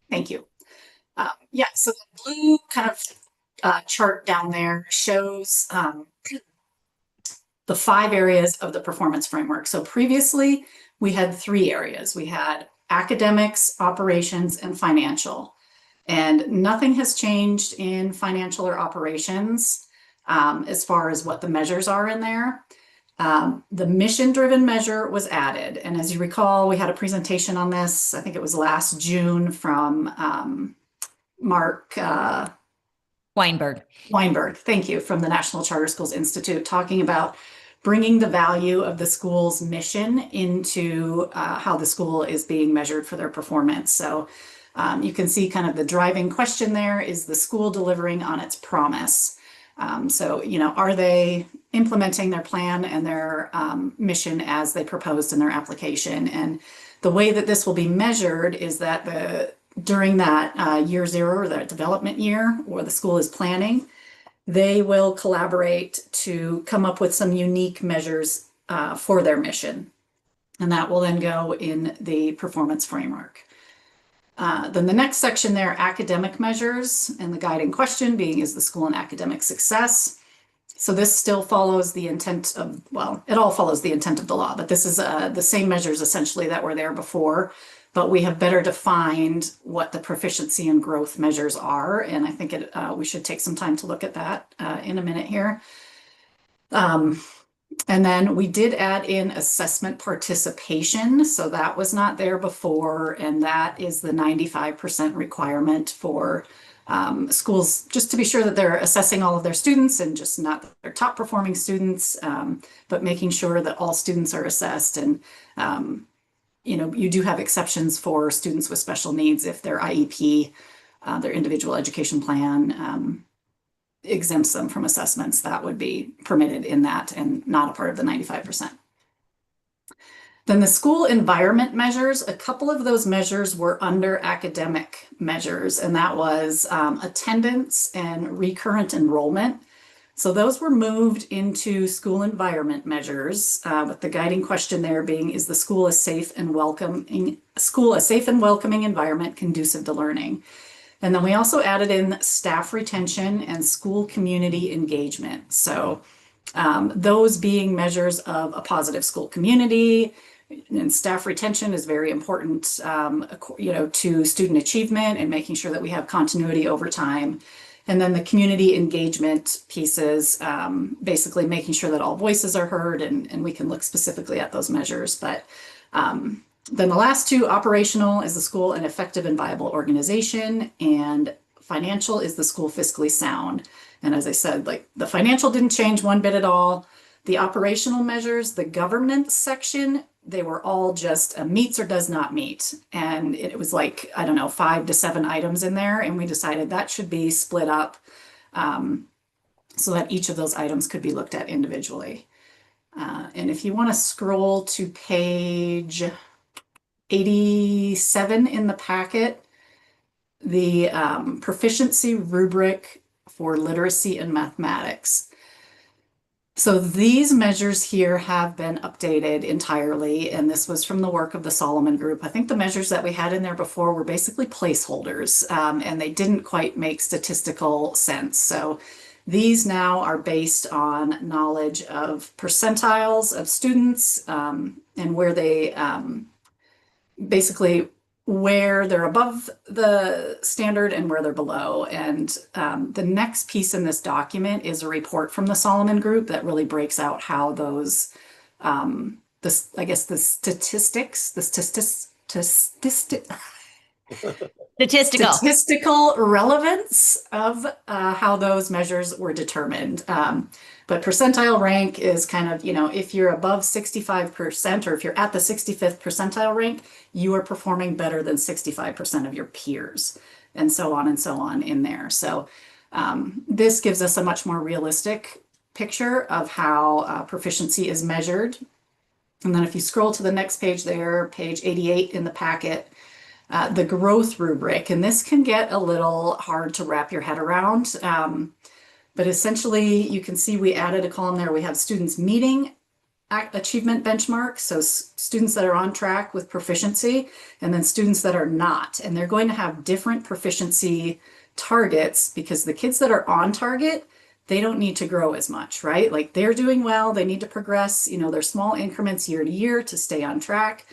Thank you. Yeah, so the blue kind of chart down there shows the 5 areas of the performance framework. So previously we had 3 areas. We had academics, operations, and financial. And nothing has changed in financial or operations as far as what the measures are in there. The mission-driven measure was added. And as you recall, we had a presentation on this, I think it was last June from Mark Weinberg, thank you, from the National Charter Schools Institute, talking about bringing the value of the school's mission into how the school is being measured for their performance. So you can see kind of the driving question there is the school delivering on its promise. So, are they implementing their plan and their mission as they proposed in their application? And the way that this will be measured is that during that year 0 or that development year where the school is planning, they will collaborate to come up with some unique measures for their mission. And that will then go in the performance framework. Then the next section there, academic measures, and the guiding question being, is the school an academic success? So this still follows the intent of, well, it all follows the intent of the law, but this is the same measures essentially that were there before, but we have better defined what the proficiency and growth measures are. And I think we should take some time to look at that in a minute here. And then we did add in assessment participation. So that was not there before. And that is the 95% requirement for schools, just to be sure that they're assessing all of their students and just not their top performing students, but making sure that all students are assessed. And, you do have exceptions for students with special needs if their IEP, their individual education plan, exempts them from assessments. That would be permitted in that and not a part of the 95%. Then the school environment measures, a couple of those measures were under academic measures, and that was attendance and recurrent enrollment. So those were moved into school environment measures, with the guiding question there being, is the school a safe and welcoming environment conducive to learning? And then we also added in staff retention and school community engagement. So those being measures of a positive school community, and staff retention is very important, to student achievement and making sure that we have continuity over time. And then the community engagement pieces, basically making sure that all voices are heard, and we can look specifically at those measures. But then the last 2, operational, is the school an effective and viable organization, and financial is the school fiscally sound. And as I said, like the financial didn't change one bit at all. The operational measures, the governance section, they were all just meets or does not meet. And it was like, 5 to 7 items in there. And we decided that should be split up so that each of those items could be looked at individually. And if you want to scroll to page 87 in the packet, the proficiency rubric for literacy and mathematics. So these measures here have been updated entirely, and this was from the work of the Solomon Group. I think the measures that we had in there before were basically placeholders, and they didn't quite make statistical sense. So these now are based on knowledge of percentiles of students, and where they basically where they're above the standard and where they're below. And the next piece in this document is a report from the Solomon Group that really breaks out how those, I guess the statistical relevance of how those measures were determined. But percentile rank is kind of, if you're above 65%, or if you're at the 65th percentile rank, you are performing better than 65% of your peers, and so on in there. So this gives us a much more realistic picture of how proficiency is measured. And then if you scroll to the next page there, page 88 in the packet, the growth rubric, and this can get a little hard to wrap your head around. But essentially, you can see we added a column there. We have students meeting achievement benchmarks, so students that are on track with proficiency, and then students that are not. And they're going to have different proficiency targets, because the kids that are on target, they don't need to grow as much, right? Like, they're doing well, they need to progress, they're small increments year to year to stay on track.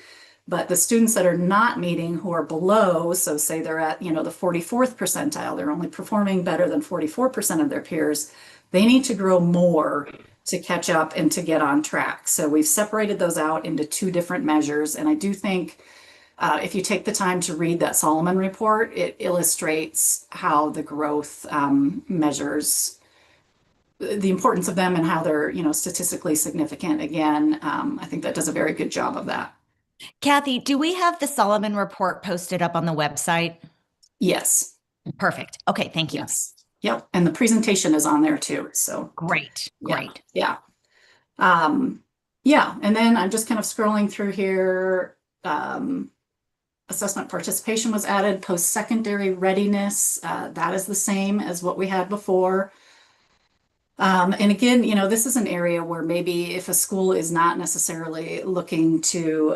But the students that are not meeting, who are below, so say they're at, the 44th percentile, they're only performing better than 44% of their peers, they need to grow more to catch up and to get on track. So we've separated those out into two different measures. And I do think if you take the time to read that Solomon report, it illustrates how the growth measures, the importance of them, and how they're, statistically significant. Again, I think that does a very good job of that. Kathy, do we have the Solomon report posted up on the website? Yes. Perfect. Okay, thank you. Yes. Yep. And the presentation is on there too. So great. Yeah. Yeah. And then I'm just kind of scrolling through here. Assessment participation was added. Post-secondary readiness, that is the same as what we had before. And again, this is an area where maybe if a school is not necessarily looking to,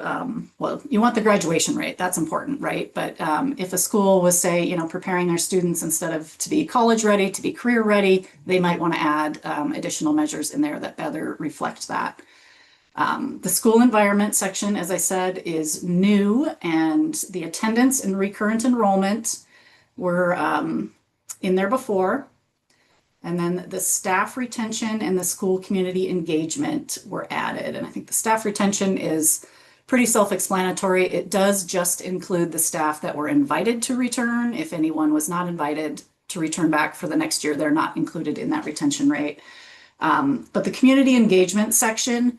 well, you want the graduation rate, that's important, right? But if a school was, say, preparing their students instead of to be college ready, to be career ready, they might want to add additional measures in there that better reflect that. The school environment section, as I said, is new, and the attendance and recurrent enrollment were in there before. And then the staff retention and the school community engagement were added. And I think the staff retention is pretty self-explanatory. It does just include the staff that were invited to return. If anyone was not invited to return back for the next year, they're not included in that retention rate. But the community engagement section,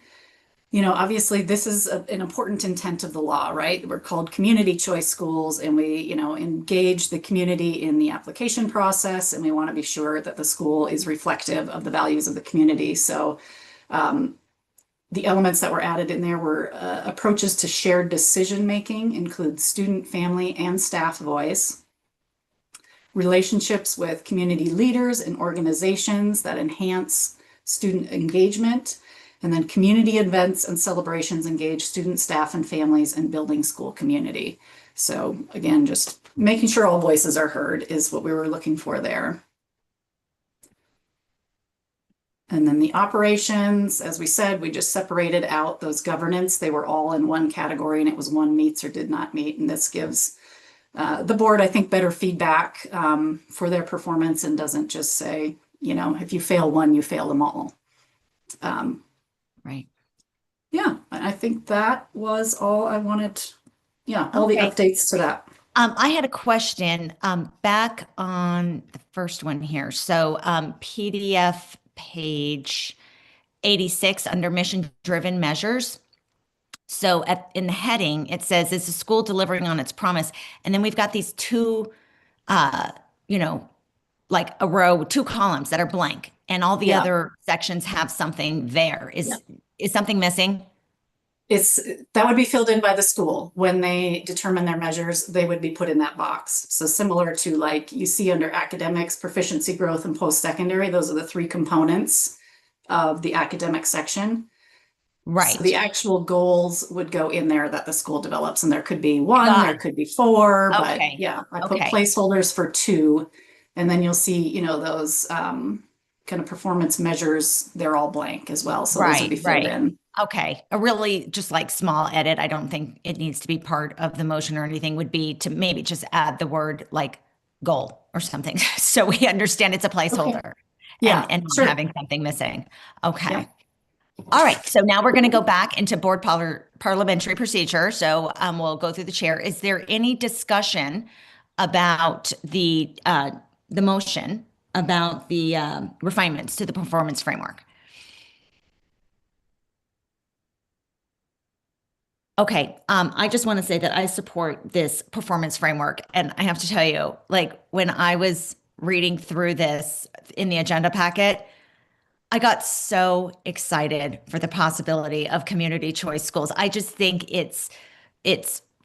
obviously this is an important intent of the law, right? We're called community choice schools, and we, engage the community in the application process, and we want to be sure that the school is reflective of the values of the community. So the elements that were added in there were approaches to shared decision-making, include student, family, and staff voice. Relationships with community leaders and organizations that enhance student engagement. And then community events and celebrations engage student, staff, and families in building school community. So again, just making sure all voices are heard is what we were looking for there. And then the operations, as we said, we just separated out those governance. They were all in one category, and it was one meets or did not meet. And this gives the board, I think, better feedback for their performance, and doesn't just say, if you fail one, you fail them all. Right. Yeah, I think that was all I wanted. Yeah, all the updates to that. I had a question back on the first one here. So PDF page 86 under mission-driven measures. So in the heading, it says, is the school delivering on its promise? And then we've got these two, like a row, two columns that are blank, and all the other sections have something there. Is something missing? That would be filled in by the school. When they determine their measures, they would be put in that box. So similar to, like, you see under academics, proficiency, growth, and post-secondary, those are the three components of the academic section. Right. So the actual goals would go in there that the school develops, and there could be one, Got there it. could be four, but Okay. yeah, I put Okay. placeholders for 2, and then you'll see, you know, those kind of performance measures, they're all blank as well. So those would be filled in. Okay. A really just like small edit. I don't think it needs to be part of the motion or anything, would be to maybe just add the word like goal or something. So we understand it's a placeholder Yeah, and not sure. having something missing. Okay. Yeah. All right. So now we're going to go back into board parliamentary procedure. So we'll go through the chair. Is there any discussion about the motion about the refinements to the performance framework? Okay, I just want to say that I support this performance framework. And I have to tell you, like when I was reading through this in the agenda packet, I got so excited for the possibility of community choice schools. I just think it's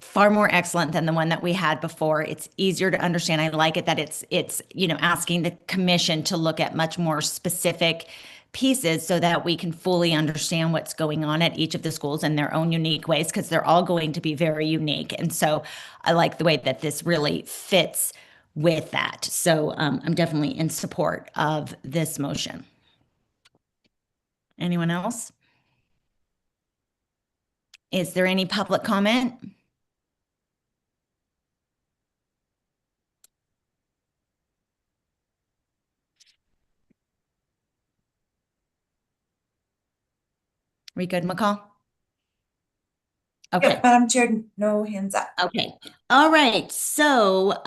far more excellent than the one that we had before. It's easier to understand. I like it that it's you know, asking the commission to look at much more specific pieces so that we can fully understand what's going on at each of the schools in their own unique ways, because they're all going to be very unique. And so I like the way that this really fits with that. So I'm definitely in support of this motion. Anyone else? Is there any public comment? We good, McCall? Okay. Yep, Madam Chair, no hands up. Okay. All right. So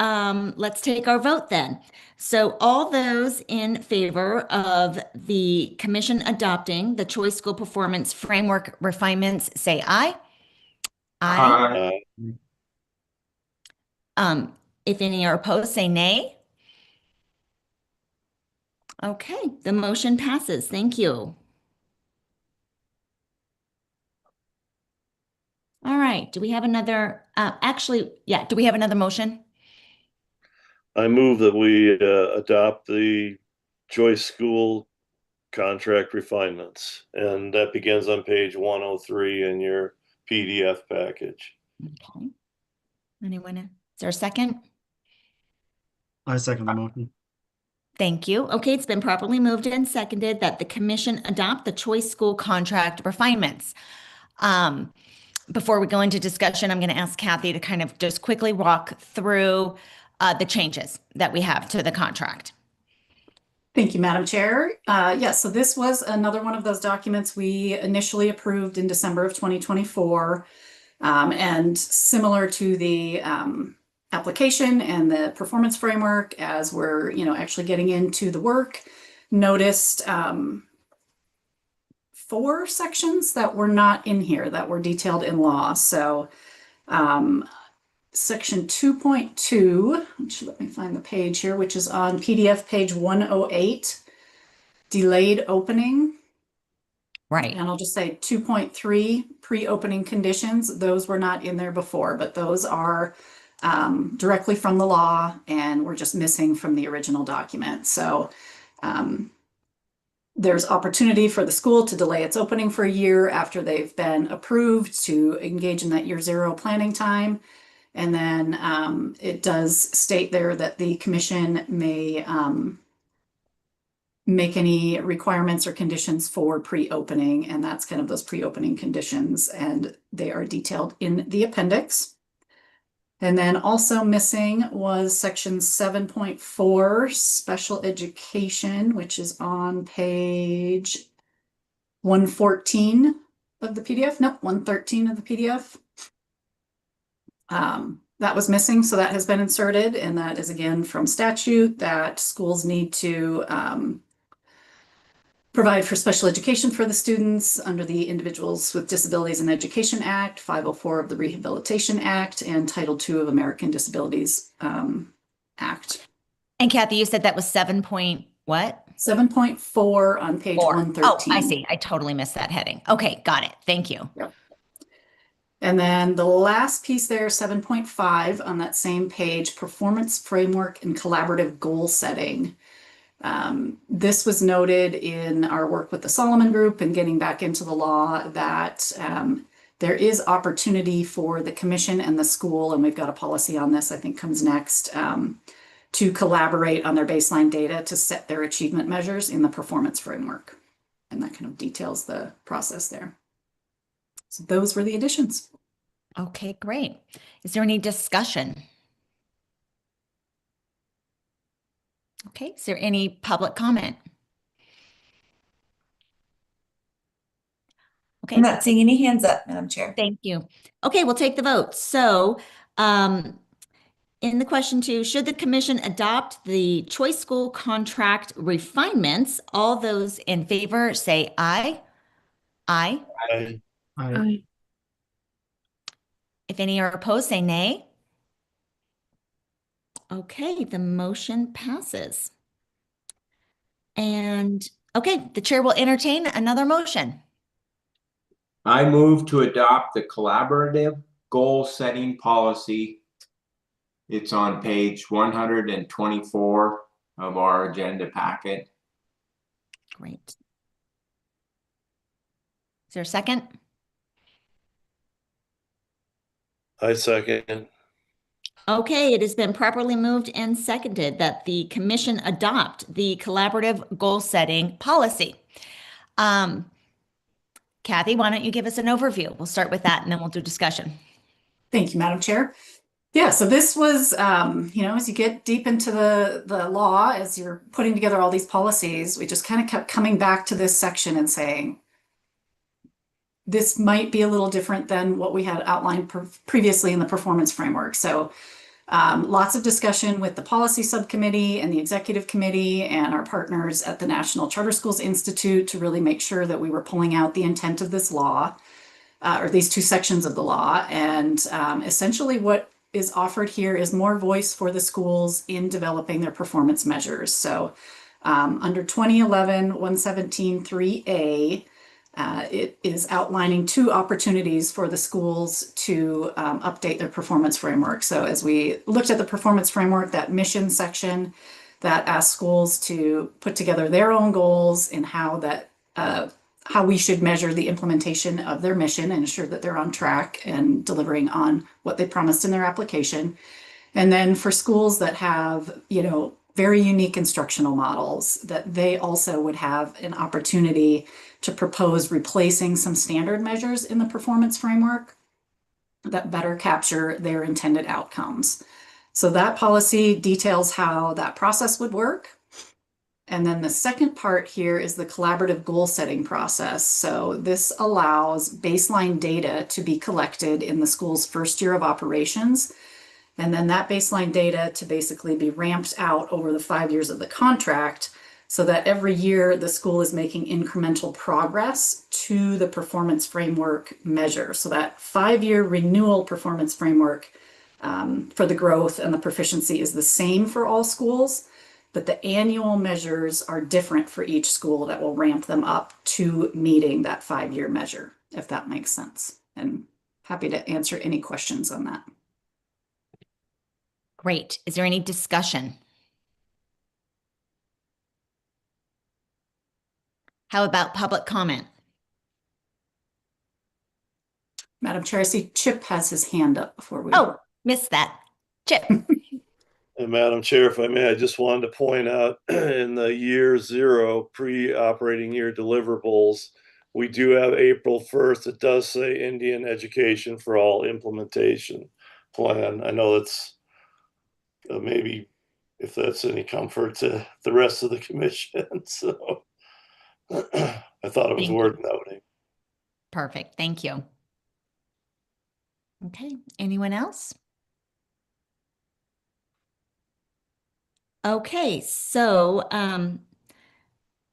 let's take our vote then. So all those in favor of the commission adopting the Choice School Performance Framework refinements, say aye. Aye. If any are opposed, say nay. Okay, the motion passes. Thank you. All right. Do we have another? Do we have another motion? I move that we adopt the Choice School contract refinements, and that begins on page 103 in your PDF package. Okay. Anyone? Is there a second? I second the motion. Thank you. Okay, it's been properly moved and seconded that the commission adopt the Choice School contract refinements. Before we go into discussion, I'm going to ask Kathy to kind of just quickly walk through the changes that we have to the contract. Thank you, Madam Chair. Yes, so this was another one of those documents we initially approved in December of 2024. And similar to the application and the performance framework, as we're, you know, actually getting into the work, noticed 4 sections that were not in here that were detailed in law. So section 2.2, let me find the page here, which is on PDF page 108, delayed opening. Right. And I'll just say 2.3, pre-opening conditions. Those were not in there before, but those are directly from the law and were just missing from the original document. So there's opportunity for the school to delay its opening for a year after they've been approved to engage in that year 0 planning time. And then it does state there that the commission may make any requirements or conditions for pre-opening, and that's kind of those pre-opening conditions, and they are detailed in the appendix. And then also missing was section 7.4, special education, which is on page 114 of the PDF. Nope, 113 of the PDF. That was missing, so that has been inserted, and that is again from statute that schools need to provide for special education for the students under the Individuals with Disabilities in Education Act, 504 of the Rehabilitation Act, and Title II of American Disabilities Act. And Kathy, you said that was 7 point what? 7.4 on page 113. Oh, I see. I totally missed that heading. Okay, got it. Thank you. Yep. And then the last piece there, 7.5 on that same page, performance framework and collaborative goal setting. This was noted in our work with the Solomon Group and getting back into the law that there is opportunity for the commission and the school, and we've got a policy on this, I think comes next, to collaborate on their baseline data to set their achievement measures in the performance framework. And that kind of details the process there. So those were the additions. Okay, great. Is there any discussion? Okay, is there any public comment? Okay. I'm not seeing any hands up, Madam Chair. Thank you. Okay, we'll take the vote. So, in the question 2, should the commission adopt the choice school contract refinements? All those in favor say aye. Aye. I, If any are opposed, say nay. Okay, the motion passes. And okay, the chair will entertain another motion. I move to adopt the collaborative goal setting policy. It's on page 124 of our agenda packet. Great. Is there a second? I second. Okay, it has been properly moved and seconded that the commission adopt the collaborative goal setting policy. Kathy, why don't you give us an overview? We'll start with that and then we'll do discussion. Thank you, Madam Chair. Yeah, so this was, as you get deep into the law, as you're putting together all these policies, we just kind of kept coming back to this section and saying, this might be a little different than what we had outlined previously in the performance framework. So lots of discussion with the policy subcommittee and the executive committee and our partners at the National Charter Schools Institute to really make sure that we were pulling out the intent of this law, or these 2 sections of the law. And essentially what is offered here is more voice for the schools in developing their performance measures. So under 2011-117-3A, it is outlining 2 opportunities for the schools to update their performance framework. So as we looked at the performance framework, that mission section that asks schools to put together their own goals and how we should measure the implementation of their mission and ensure that they're on track and delivering on what they promised in their application. And then for schools that have, very unique instructional models, that they also would have an opportunity to propose replacing some standard measures in the performance framework that better capture their intended outcomes. So that policy details how that process would work. And then the second part here is the collaborative goal setting process. So this allows baseline data to be collected in the school's first year of operations. And then that baseline data to basically be ramped out over the 5 years of the contract so that every year the school is making incremental progress to the performance framework measure. So that 5-year renewal performance framework for the growth and the proficiency is the same for all schools, but the annual measures are different for each school that will ramp them up to meeting that 5-year measure, if that makes sense. And happy to answer any questions on that. Great. Is there any discussion? How about public comment? Madam Chair, I see Chip has his hand up before we. Oh, missed that. Chip. And Madam Chair, if I may, I just wanted to point out in the year 0 pre-operating year deliverables, we do have April 1st. It does say Indian Education for All implementation plan. I know it's maybe if that's any comfort to the rest of the commission. So I thought it was worth noting. Perfect. Thank you. Okay. Anyone else? Okay. So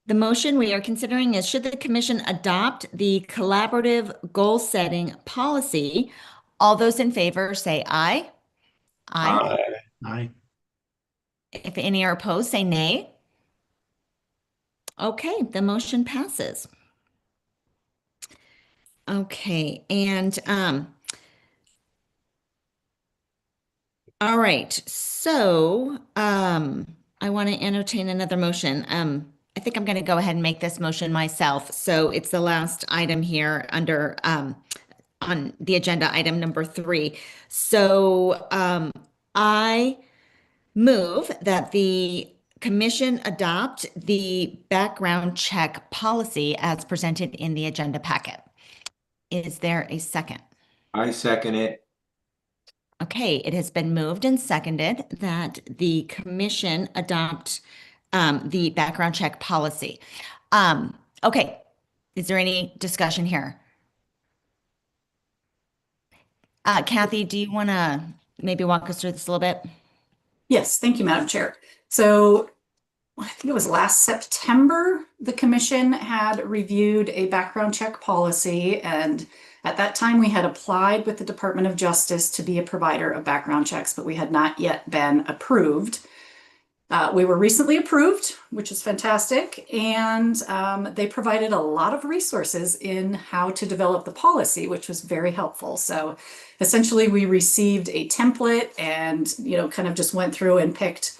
the motion we are considering is, should the commission adopt the collaborative goal setting policy? All those in favor say aye. Aye. Aye. If any are opposed, say nay. Okay, the motion passes. Okay, and all right. So I want to entertain another motion. I think I'm going to go ahead and make this motion myself. So it's the last item here under on the agenda, item number 3. So I move that the commission adopt the background check policy as presented in the agenda packet. Is there a second? I second it. Okay, it has been moved and seconded that the commission adopt the background check policy. Okay, is there any discussion here? Kathy, do you want to maybe walk us through this a little bit? Yes, thank you, Madam Chair. So I think it was last September, the commission had reviewed a background check policy, and at that time we had applied with the Department of Justice to be a provider of background checks, but we had not yet been approved. We were recently approved, which is fantastic, and they provided a lot of resources in how to develop the policy, which was very helpful. So essentially we received a template and, kind of just went through and picked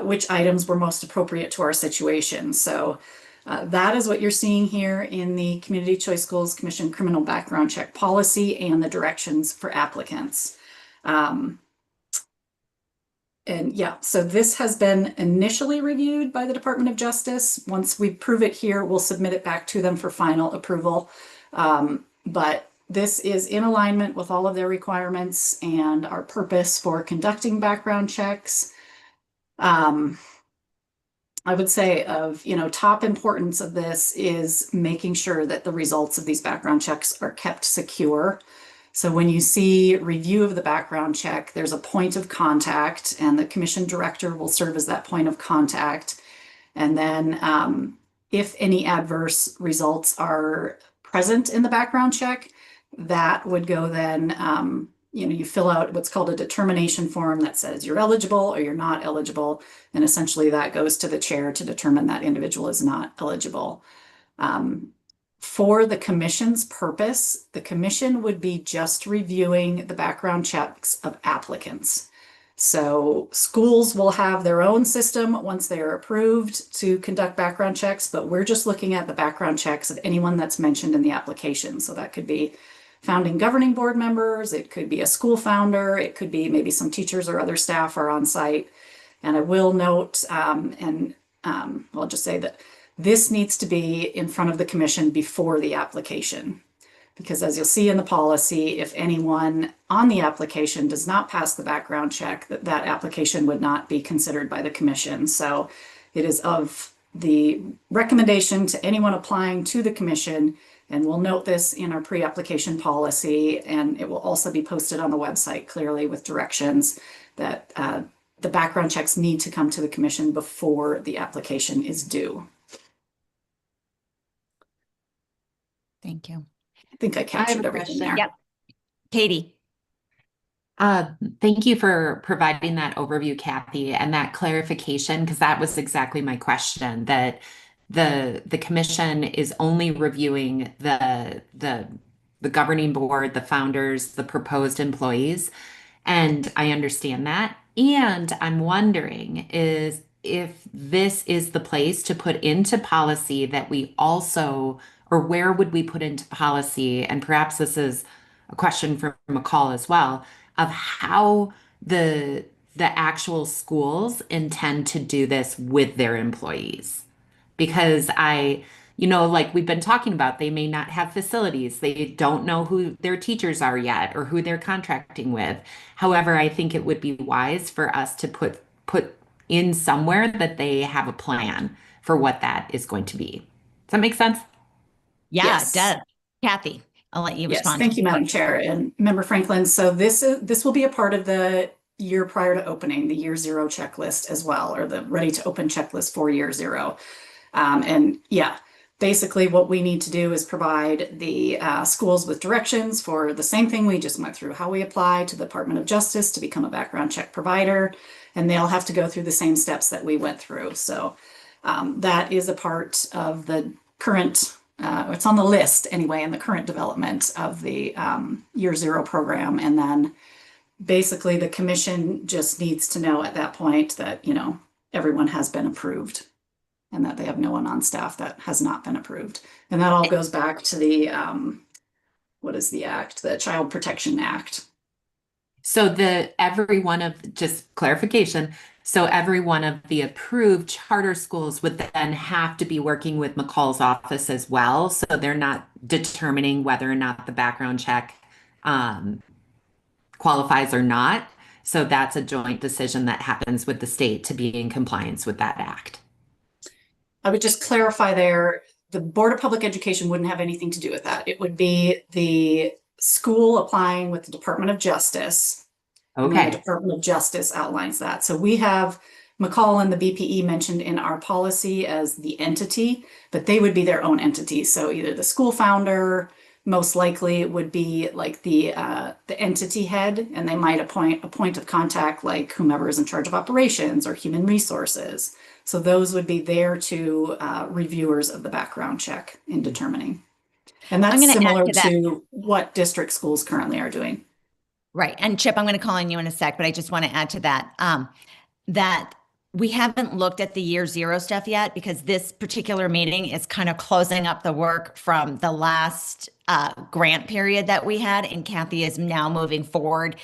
which items were most appropriate to our situation. So that is what you're seeing here in the Community Choice Schools Commission criminal background check policy and the directions for applicants. And yeah, so this has been initially reviewed by the Department of Justice. Once we prove it here, we'll submit it back to them for final approval. But this is in alignment with all of their requirements and our purpose for conducting background checks. I would say of, top importance of this is making sure that the results of these background checks are kept secure. So when you see review of the background check, there's a point of contact, and the commission director will serve as that point of contact. And then if any adverse results are present in the background check, that would go then, you fill out what's called a determination form that says you're eligible or you're not eligible. And essentially that goes to the chair to determine that individual is not eligible. For the commission's purpose, the commission would be just reviewing the background checks of applicants. So schools will have their own system once they are approved to conduct background checks, but we're just looking at the background checks of anyone that's mentioned in the application. So that could be founding governing board members, it could be a school founder, it could be maybe some teachers or other staff are on site. And I will note, I'll just say that this needs to be in front of the commission before the application, because as you'll see in the policy, if anyone on the application does not pass the background check, that application would not be considered by the commission. So it is of the recommendation to anyone applying to the commission, and we'll note this in our pre-application policy, and it will also be posted on the website clearly with directions that the background checks need to come to the commission before the application is due. Thank you. I think I captured everything there. Yep. Katie. Thank you for providing that overview, Kathy, and that clarification, because that was exactly my question, that the commission is only reviewing the governing board, the founders, the proposed employees. And I understand that. And I'm wondering is if this is the place to put into policy that we also, or where would we put into policy, and perhaps this is a question from McCall as well, of how the actual schools intend to do this with their employees. Because like we've been talking about, they may not have facilities. They don't know who their teachers are yet or who they're contracting with. However, I think it would be wise for us to put in somewhere that they have a plan for what that is going to be. Does that make sense? Yeah, Yes. it does. Kathy, I'll let you Yes, respond. thank you, Madam Chair and Member Franklin. So this will be a part of the year prior to opening, the year zero checklist as well, or the ready to open checklist for year zero. And yeah, basically what we need to do is provide the schools with directions for the same thing we just went through, how we apply to the Department of Justice to become a background check provider, and they'll have to go through the same steps that we went through. So that is a part of the current, it's on the list anyway, in the current development of the year zero program. And then basically the commission just needs to know at that point that, everyone has been approved and that they have no one on staff that has not been approved. And that all goes back to the, what is the act? The Child Protection Act. So every one of, just clarification, so every one of the approved charter schools would then have to be working with McCall's office as well. So they're not determining whether or not the background check qualifies or not. So that's a joint decision that happens with the state to be in compliance with that act. I would just clarify there, the Board of Public Education wouldn't have anything to do with that. It would be the school applying with the Department of Justice. And the Okay. Department of Justice outlines that. So we have McCall and the BPE mentioned in our policy as the entity, but they would be their own entity. So either the school founder, most likely would be like the entity head, and they might appoint a point of contact like whomever is in charge of operations or human resources. So those would be their two reviewers of the background check in determining. And that's I'm gonna add similar to that. to what district schools currently are doing. Right. And Chip, I'm going to call on you in a sec, but I just want to add to that, that we haven't looked at the year zero stuff yet because this particular meeting is kind of closing up the work from the last grant period that we had. And Kathy is now moving forward.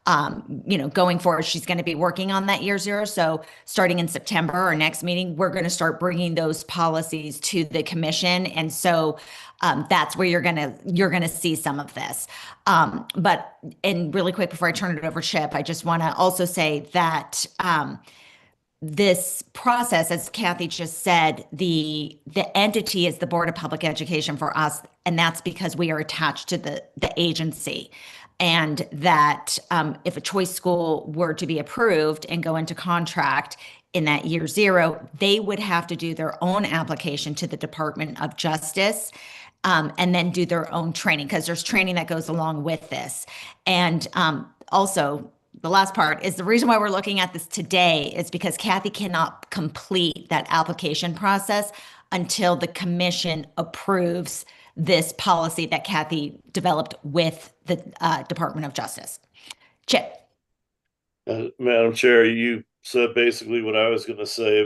Going forward, she's going to be working on that year zero. So starting in September, our next meeting, we're going to start bringing those policies to the commission. And so that's where you're gonna see some of this. And really quick before I turn it over to Chip, I just want to also say that this process, as Kathy just said, the entity is the Board of Public Education for us, and that's because we are attached to the agency. And that if a choice school were to be approved and go into contract in that year zero, they would have to do their own application to the Department of Justice and then do their own training because there's training that goes along with this. And also, the last part is the reason why we're looking at this today is because Kathy cannot complete that application process until the commission approves this policy that Kathy developed with the Department of Justice. Chip. Madam Chair, you said basically what I was going to say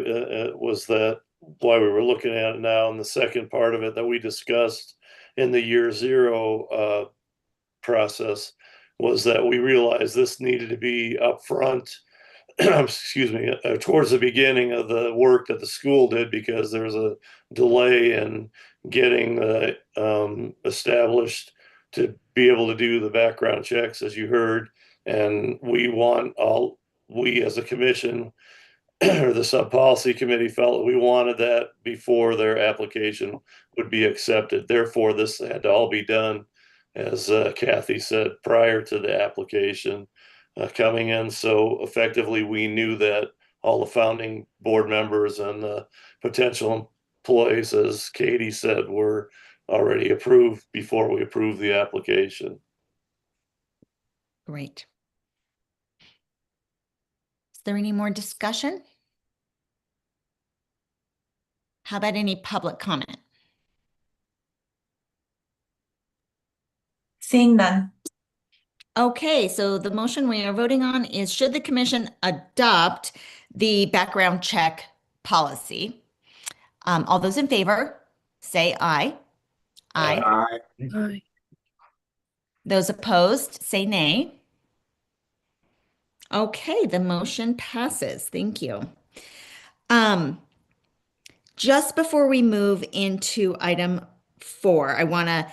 was that why we were looking at it now, and the second part of it that we discussed in the year zero process was that we realized this needed to be upfront, excuse me, towards the beginning of the work that the school did because there's a delay in getting established to be able to do the background checks, as you heard. And we as a commission or the sub policy committee felt that we wanted that before their application would be accepted. Therefore, this had to all be done, as Kathy said, prior to the application coming in. So effectively, we knew that all the founding board members and the potential employees, as Katie said, were already approved before we approved the application. Great. Is there any more discussion? How about any public comment? Seeing none. Okay, so the motion we are voting on is should the commission adopt the background check policy? All those in favor, say aye. Aye. Aye. Those opposed, say nay. Okay, the motion passes. Thank you. Just before we move into item 4, I want to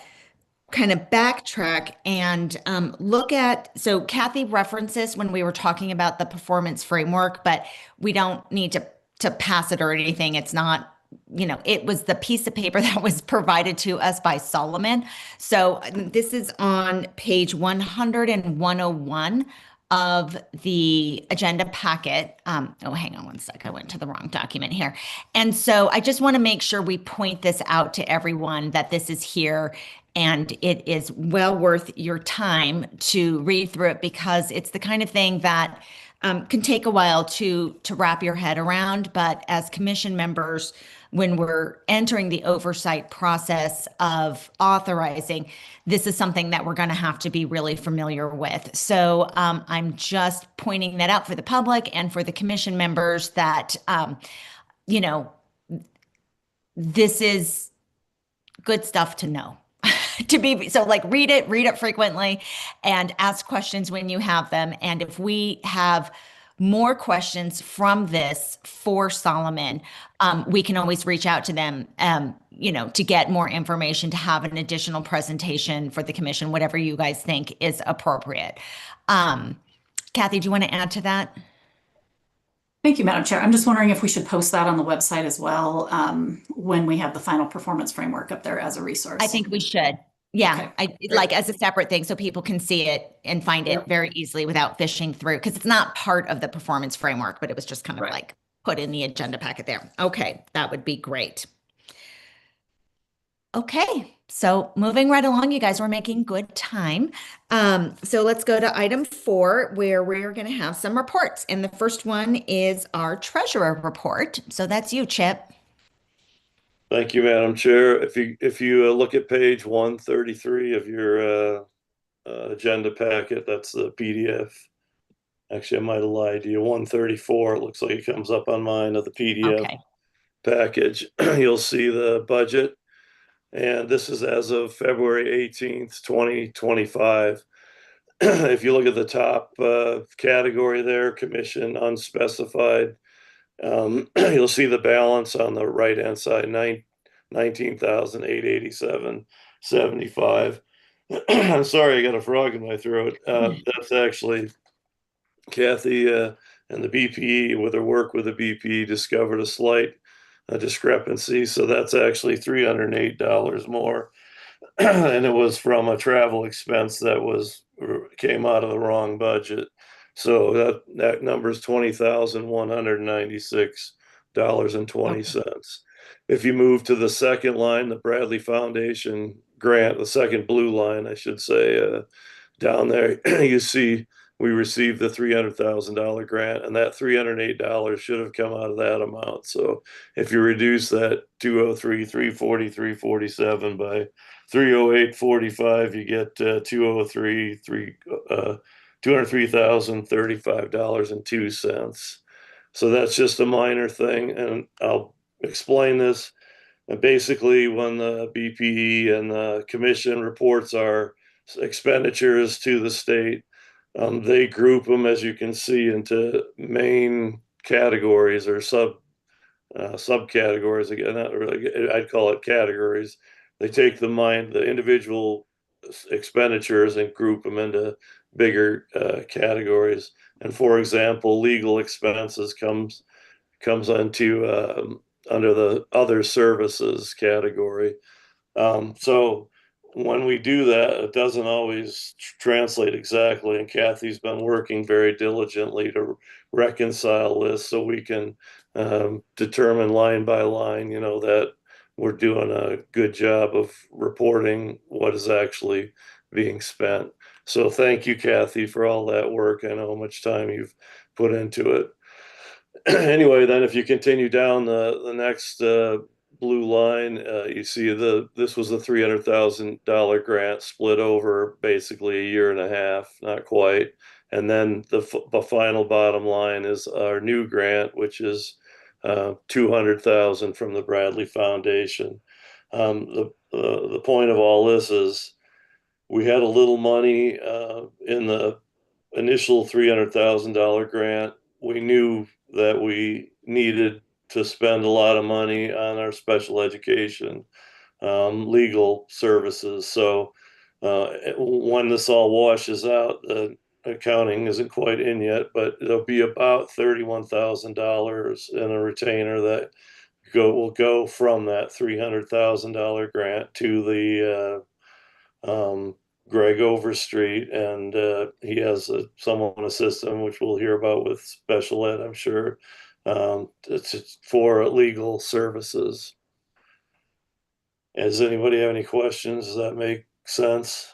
kind of backtrack and look at, so Kathy referenced this when we were talking about the performance framework, but we don't need to pass it or anything. It's not, it was the piece of paper that was provided to us by Solomon. So this is on page 100 and 101 of the agenda packet. Oh, hang on one sec. I went to the wrong document here. And so I just want to make sure we point this out to everyone that this is here and it is well worth your time to read through it because it's the kind of thing that can take a while to wrap your head around. But as commission members, when we're entering the oversight process of authorizing, this is something that we're going to have to be really familiar with. So I'm just pointing that out for the public and for the commission members that, you know, this is good stuff to know. So like read it frequently and ask questions when you have them. And if we have more questions from this for Solomon, we can always reach out to them, you know, to get more information, to have an additional presentation for the commission, whatever you guys think is appropriate. Kathy, do you want to add to that? Thank you, Madam Chair. I'm just wondering if we should post that on the website as well, when we have the final performance framework up there as a resource. I think we should. Yeah, Okay. like as a separate thing so people can see it and find it very easily without fishing through, because it's not part of the performance framework, but it was just kind of like put in the agenda packet there. Okay, that would be great. Okay, so moving right along, you guys, we're making good time. So let's go to item 4, where we're going to have some reports. And the first one is our treasurer report. So that's you, Chip. Thank you, Madam Chair. If you look at page 133 of your agenda packet, that's the PDF. Actually, I might have lied to you. 134, it looks like it comes up on mine of the PDF package. You'll see the budget. And this is as of February 18th, 2025. If you look at the top category there, commission unspecified, you'll see the balance on the right-hand side, 19,887.75. I'm sorry, I got a frog in my throat. That's actually Kathy and the BPE, with her work with the BPE, discovered a slight discrepancy. So that's actually $308 more. And it was from a travel expense that came out of the wrong budget. So that number is $20,196.20. If you move to the second line, the Bradley Foundation grant, the second blue line, I should say, down there, you see we received the $300,000 grant, and that $308 should have come out of that amount. So if you reduce that 203, 340, 347 by 308.45, you get $203,035.02. So that's just a minor thing, and I'll explain this. And basically, when the BPE and the commission reports our expenditures to the state, they group them, as you can see, into main categories or subcategories. Again, not really, I'd call it categories. They take the individual expenditures and group them into bigger categories. And for example, legal expenses comes into under the other services category. So when we do that, it doesn't always translate exactly. And Kathy's been working very diligently to reconcile this so we can determine line by line, you know, that we're doing a good job of reporting what is actually being spent. So thank you, Kathy, for all that work. I know how much time you've put into it. Anyway, then if you continue down the next blue line, you see this was a $300,000 grant split over basically a year and a half, not quite. And then the final bottom line is our new grant, which is $200,000 from the Bradley Foundation. The point of all this is we had a little money in the initial $300,000 grant. We knew that we needed to spend a lot of money on our special education legal services. So when this all washes out, the accounting isn't quite in yet, but there'll be about $31,000 in a retainer that will go from that $300,000 grant to the Greg Overstreet, and he has someone assist him, which we'll hear about with special ed, I'm sure. It's for legal services. Does anybody have any questions? Does that make sense?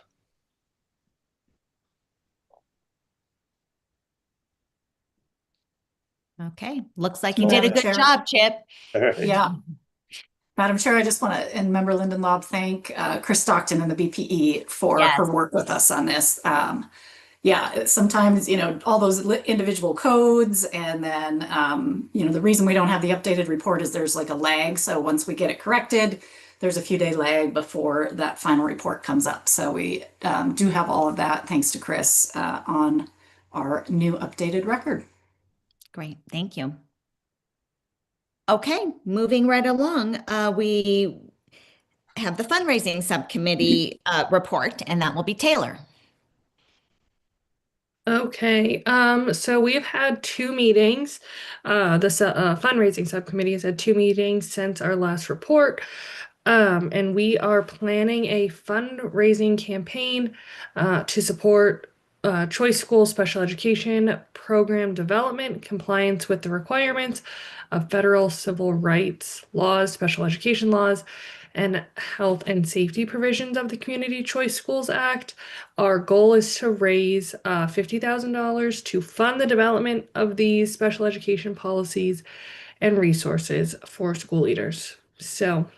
Okay, looks like you did a good job, Chip. All right. Yeah. Madam Chair, I just want to, and Member Linden Lobb, thank Chris Stockton and the BPE for Yes. her work with us on this. Yeah, sometimes, all those individual codes, and then, the reason we don't have the updated report is there's like a lag. So once we get it corrected, there's a few day lag before that final report comes up. So we do have all of that, thanks to Chris, on our new updated record. Great, thank you. Okay, moving right along, we have the fundraising subcommittee report, and that will be Taylor. Okay, so we've had 2 meetings. The fundraising subcommittee has had 2 meetings since our last report. And we are planning a fundraising campaign to support choice school special education program development, compliance with the requirements of federal civil rights laws, special education laws, and health and safety provisions of the Community Choice Schools Act. Our goal is to raise $50,000 to fund the development of these special education policies and resources for school leaders. So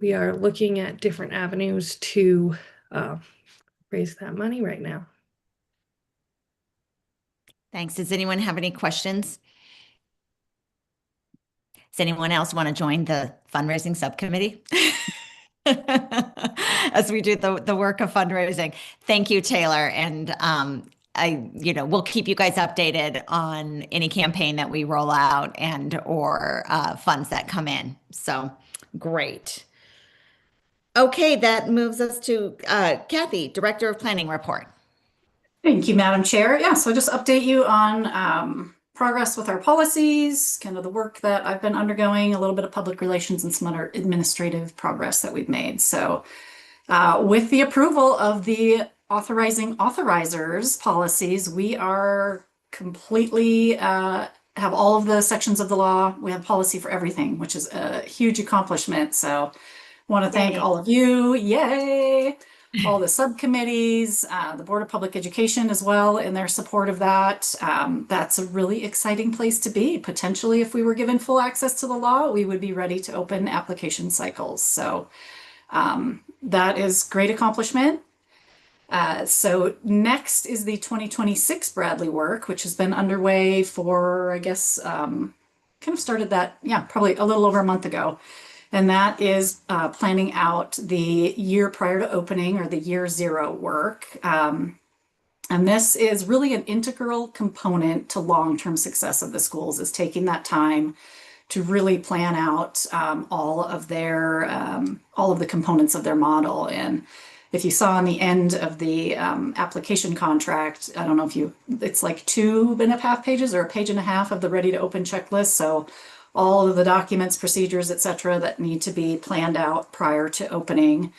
we are looking at different avenues to raise that money right now. Thanks. Does anyone have any questions? Does anyone else want to join the fundraising subcommittee? As we do the work of fundraising. Thank you, Taylor. And we'll keep you guys updated on any campaign that we roll out and or funds that come in. So great. Okay, that moves us to Kathy, Director of Planning report. Thank you, Madam Chair. Yeah, so just update you on progress with our policies, kind of the work that I've been undergoing, a little bit of public relations and some other administrative progress that we've made. So with the approval of the authorizing authorizers policies, we are completely have all of the sections of the law. We have policy for everything, which is a huge accomplishment. So I want to thank all of you. Yay! All the subcommittees, the Board of Public Education as well, in their support of that. That's a really exciting place to be. Potentially, if we were given full access to the law, we would be ready to open application cycles. So that is great accomplishment. So next is the 2026 Bradley work, which has been underway for, I guess, kind of started that, probably a little over a month ago. And that is planning out the year prior to opening, or the year 0 work. And this is really an integral component to long-term success of the schools, is taking that time to really plan out all of the components of their model. And if you saw on the end of the application contract, I don't know if it's like 2.5 pages or 1.5 pages of the ready to open checklist. So all of the documents, procedures, et cetera, that need to be planned out prior to opening.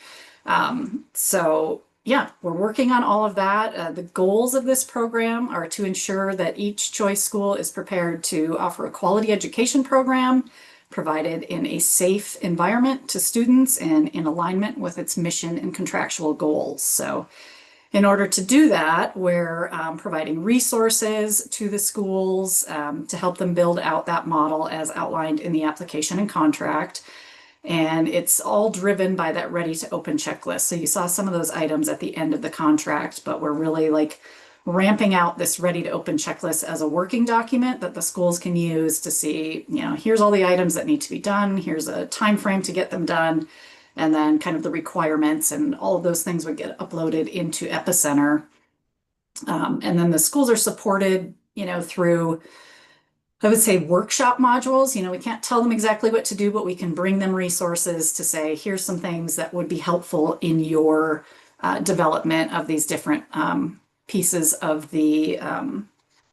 So yeah, we're working on all of that. The goals of this program are to ensure that each choice school is prepared to offer a quality education program provided in a safe environment to students and in alignment with its mission and contractual goals. So in order to do that, we're providing resources to the schools to help them build out that model as outlined in the application and contract. And it's all driven by that ready to open checklist. So you saw some of those items at the end of the contract, but we're really like ramping out this ready to open checklist as a working document that the schools can use to see, here's all the items that need to be done. Here's a time frame to get them done. And then kind of the requirements and all of those things would get uploaded into Epicenter. And then the schools are supported, through, I would say, workshop modules. We can't tell them exactly what to do, but we can bring them resources to say, here's some things that would be helpful in your development of these different pieces of the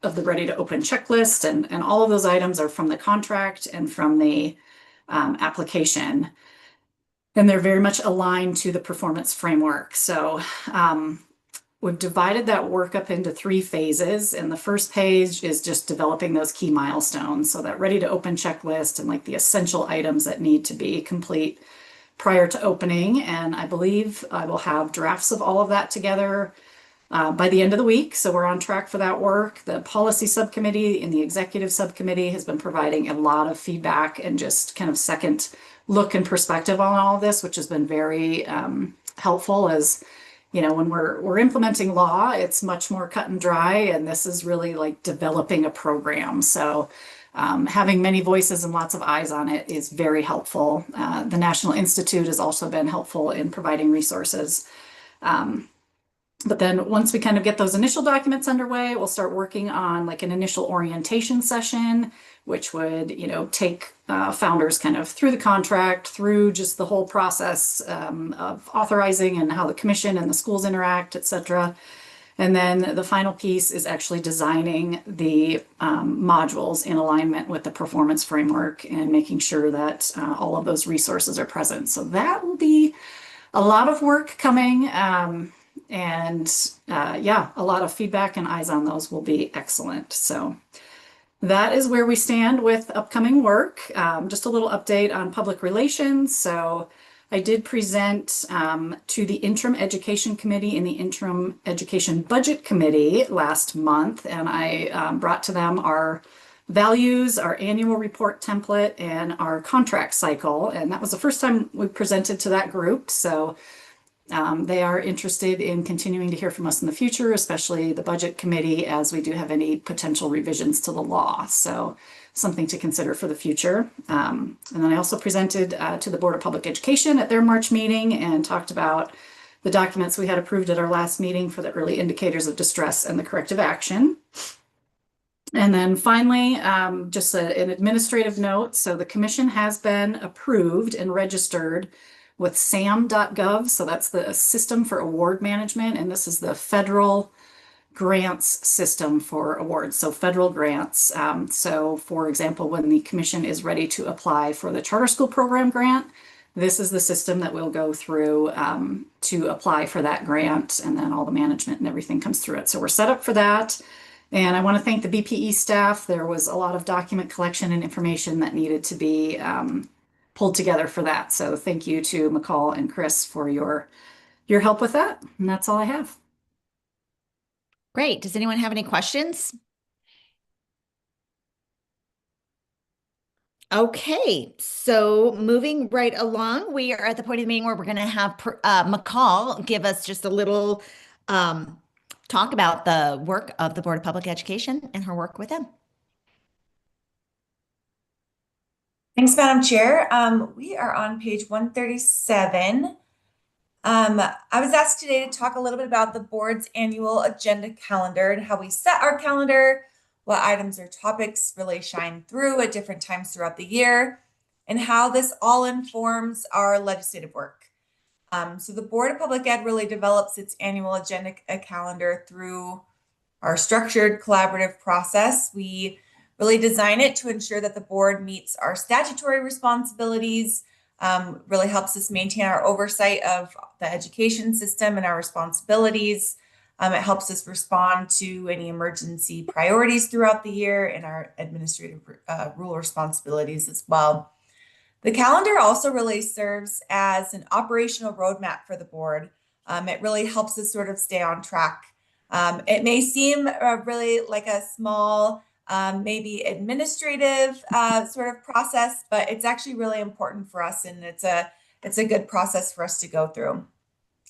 ready to open checklist. And all of those items are from the contract and from the application. And they're very much aligned to the performance framework. So we've divided that work up into 3 phases. And the first page is just developing those key milestones. So that ready to open checklist and like the essential items that need to be complete prior to opening. And I believe I will have drafts of all of that together by the end of the week. So we're on track for that work. The policy subcommittee and the executive subcommittee has been providing a lot of feedback and just kind of second look and perspective on all of this, which has been very helpful. As you know, when we're implementing law, it's much more cut and dry, and this is really like developing a program. So having many voices and lots of eyes on it is very helpful. The National Institute has also been helpful in providing resources. But then once we kind of get those initial documents underway, we'll start working on like an initial orientation session, which would, you know, take founders kind of through the contract, through just the whole process of authorizing and how the commission and the schools interact, et cetera. And then the final piece is actually designing the modules in alignment with the performance framework and making sure that all of those resources are present. So that will be a lot of work coming. Yeah, a lot of feedback and eyes on those will be excellent. So that is where we stand with upcoming work. Just a little update on public relations. So I did present to the Interim Education Committee and the Interim Education Budget Committee last month, and I brought to them our values, our annual report template, and our contract cycle. And that was the first time we presented to that group. So they are interested in continuing to hear from us in the future, especially the budget committee, as we do have any potential revisions to the law. So something to consider for the future. And then I also presented to the Board of Public Education at their March meeting and talked about the documents we had approved at our last meeting for the early indicators of distress and the corrective action. And then finally, just an administrative note. So the commission has been approved and registered with SAM.gov. So that's the System for Award Management. And this is the federal grants system for awards. So federal grants. So for example, when the commission is ready to apply for the charter school program grant, this is the system that we'll go through to apply for that grant. And then all the management and everything comes through it. So we're set up for that. And I want to thank the BPE staff. There was a lot of document collection and information that needed to be pulled together for that. So thank you to McCall and Chris for your help with that. And that's all I have. Great. Does anyone have any questions? Okay, so moving right along, we are at the point of the meeting where we're going to have McCall give us just a little talk about the work of the Board of Public Education and her work with them. Thanks, Madam Chair. We are on page 137. I was asked today to talk a little bit about the board's annual agenda calendar and how we set our calendar, what items or topics really shine through at different times throughout the year, and how this all informs our legislative work. So the Board of Public Ed really develops its annual agenda calendar through our structured collaborative process. We really design it to ensure that the board meets our statutory responsibilities, really helps us maintain our oversight of the education system and our responsibilities. It helps us respond to any emergency priorities throughout the year and our administrative rule responsibilities as well. The calendar also really serves as an operational roadmap for the board. It really helps us sort of stay on track. It may seem really like a small, maybe administrative sort of process, but it's actually really important for us, and it's a good process for us to go through.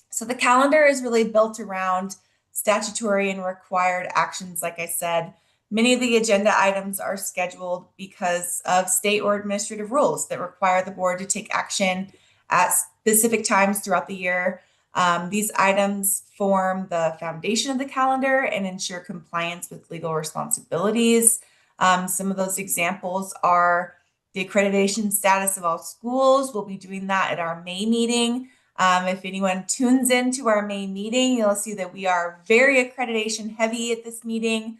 So the calendar is really built around statutory and required actions. Like I said, many of the agenda items are scheduled because of state or administrative rules that require the board to take action at specific times throughout the year. These items form the foundation of the calendar and ensure compliance with legal responsibilities. Some of those examples are the accreditation status of all schools. We'll be doing that at our May meeting. If anyone tunes into our May meeting, you'll see that we are very accreditation heavy at this meeting.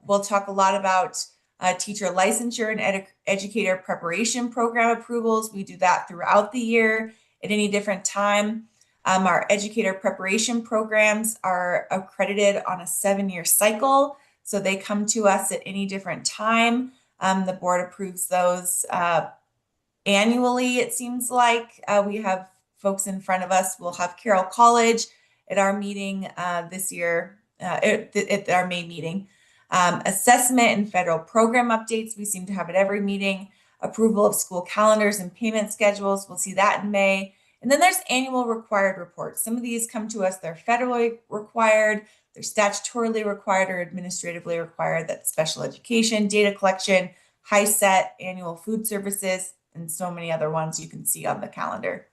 We'll talk a lot about teacher licensure and educator preparation program approvals. We do that throughout the year at any different time. Our educator preparation programs are accredited on a 7-year cycle, so they come to us at any different time. The board approves those annually, it seems like. We have folks in front of us. We'll have Carroll College at our meeting this year, at our May meeting. Assessment and federal program updates, we seem to have at every meeting. Approval of school calendars and payment schedules, we'll see that in May. And then there's annual required reports. Some of these come to us, they're federally required, they're statutorily required or administratively required. That's special education, data collection, HiSET, annual food services, and so many other ones you can see on the calendar.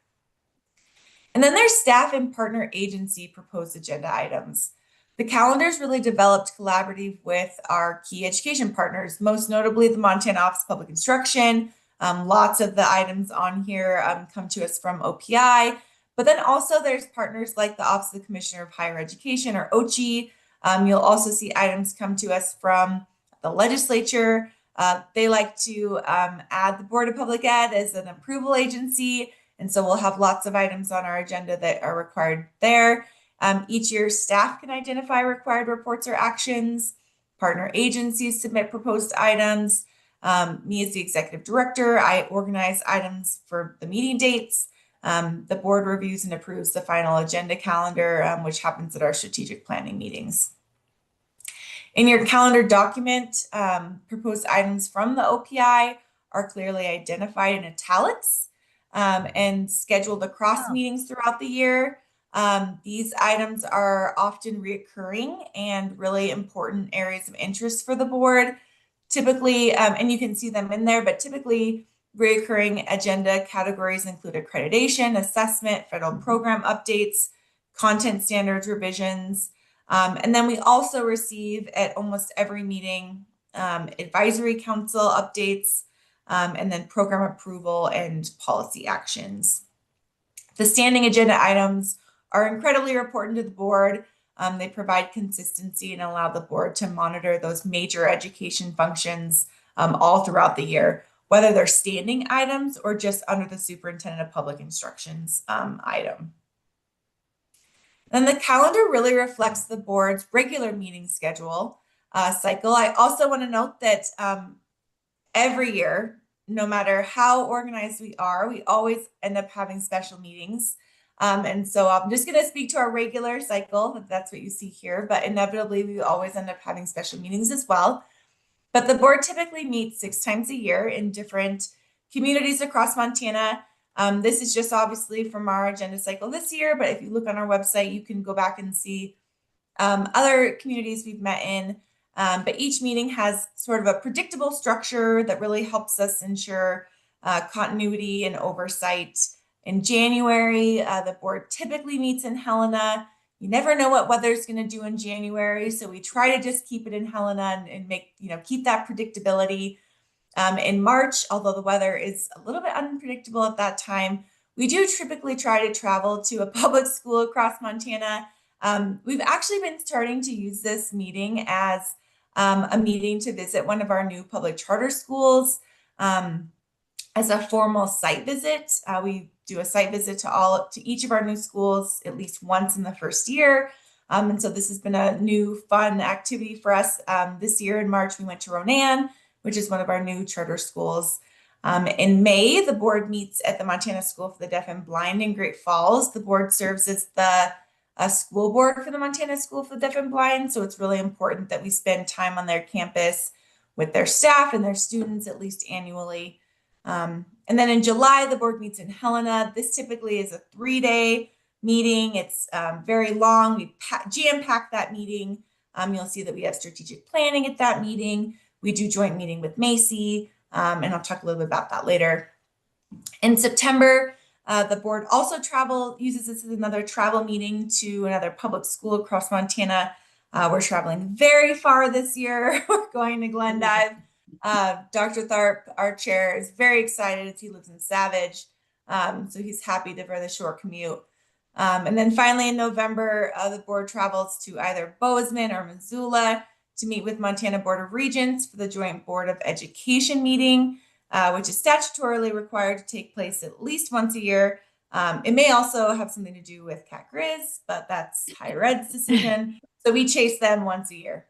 And then there's staff and partner agency proposed agenda items. The calendar is really developed collaborative with our key education partners, most notably the Montana Office of Public Instruction. Lots of the items on here come to us from OPI, but then also there's partners like the Office of the Commissioner of Higher Education, or OCHE. You'll also see items come to us from the legislature. They like to add the Board of Public Ed as an approval agency, and so we'll have lots of items on our agenda that are required there. Each year, staff can identify required reports or actions. Partner agencies submit proposed items. Me as the executive director, I organize items for the meeting dates. The board reviews and approves the final agenda calendar, which happens at our strategic planning meetings. In your calendar document, proposed items from the OPI are clearly identified in italics and scheduled across meetings throughout the year. These items are often reoccurring and really important areas of interest for the board. Typically, and you can see them in there, but typically reoccurring agenda categories include accreditation, assessment, federal program updates, content standards revisions. And then we also receive at almost every meeting advisory council updates, and then program approval and policy actions. The standing agenda items are incredibly important to the board. They provide consistency and allow the board to monitor those major education functions all throughout the year, whether they're standing items or just under the Superintendent of Public Instruction's item. Then the calendar really reflects the board's regular meeting schedule cycle. I also want to note that every year, no matter how organized we are, we always end up having special meetings. And so I'm just going to speak to our regular cycle, if that's what you see here, but inevitably we always end up having special meetings as well. But the board typically meets 6 times a year in different communities across Montana. This is just obviously from our agenda cycle this year, but if you look on our website, you can go back and see other communities we've met in. But each meeting has sort of a predictable structure that really helps us ensure continuity and oversight. In January, the board typically meets in Helena. You never know what weather's going to do in January, so we try to just keep it in Helena and make, keep that predictability. In March, although the weather is a little bit unpredictable at that time, we do typically try to travel to a public school across Montana. We've actually been starting to use this meeting as a meeting to visit one of our new public charter schools as a formal site visit. We do a site visit to each of our new schools at least once in the first year. And so this has been a new fun activity for us. This year in March, we went to Ronan, which is one of our new charter schools. In May, the board meets at the Montana School for the Deaf and Blind in Great Falls. The board serves as the school board for the Montana School for the Deaf and Blind. So it's really important that we spend time on their campus with their staff and their students at least annually. And then in July, the board meets in Helena. This typically is a 3-day meeting. It's very long. We jam-pack that meeting. You'll see that we have strategic planning at that meeting. We do joint meeting with Macy, and I'll talk a little bit about that later. In September, the board also uses this as another travel meeting to another public school across Montana. We're traveling very far this year. We're going to Glendive. Dr. Tharp, our chair, is very excited as he lives in Savage. So he's happy for the short commute. And then finally in November, the board travels to either Bozeman or Missoula to meet with Montana Board of Regents for the Joint Board of Education meeting, which is statutorily required to take place at least once a year. It may also have something to do with Cat Grizz, but that's higher ed's decision. So we chase them once a year.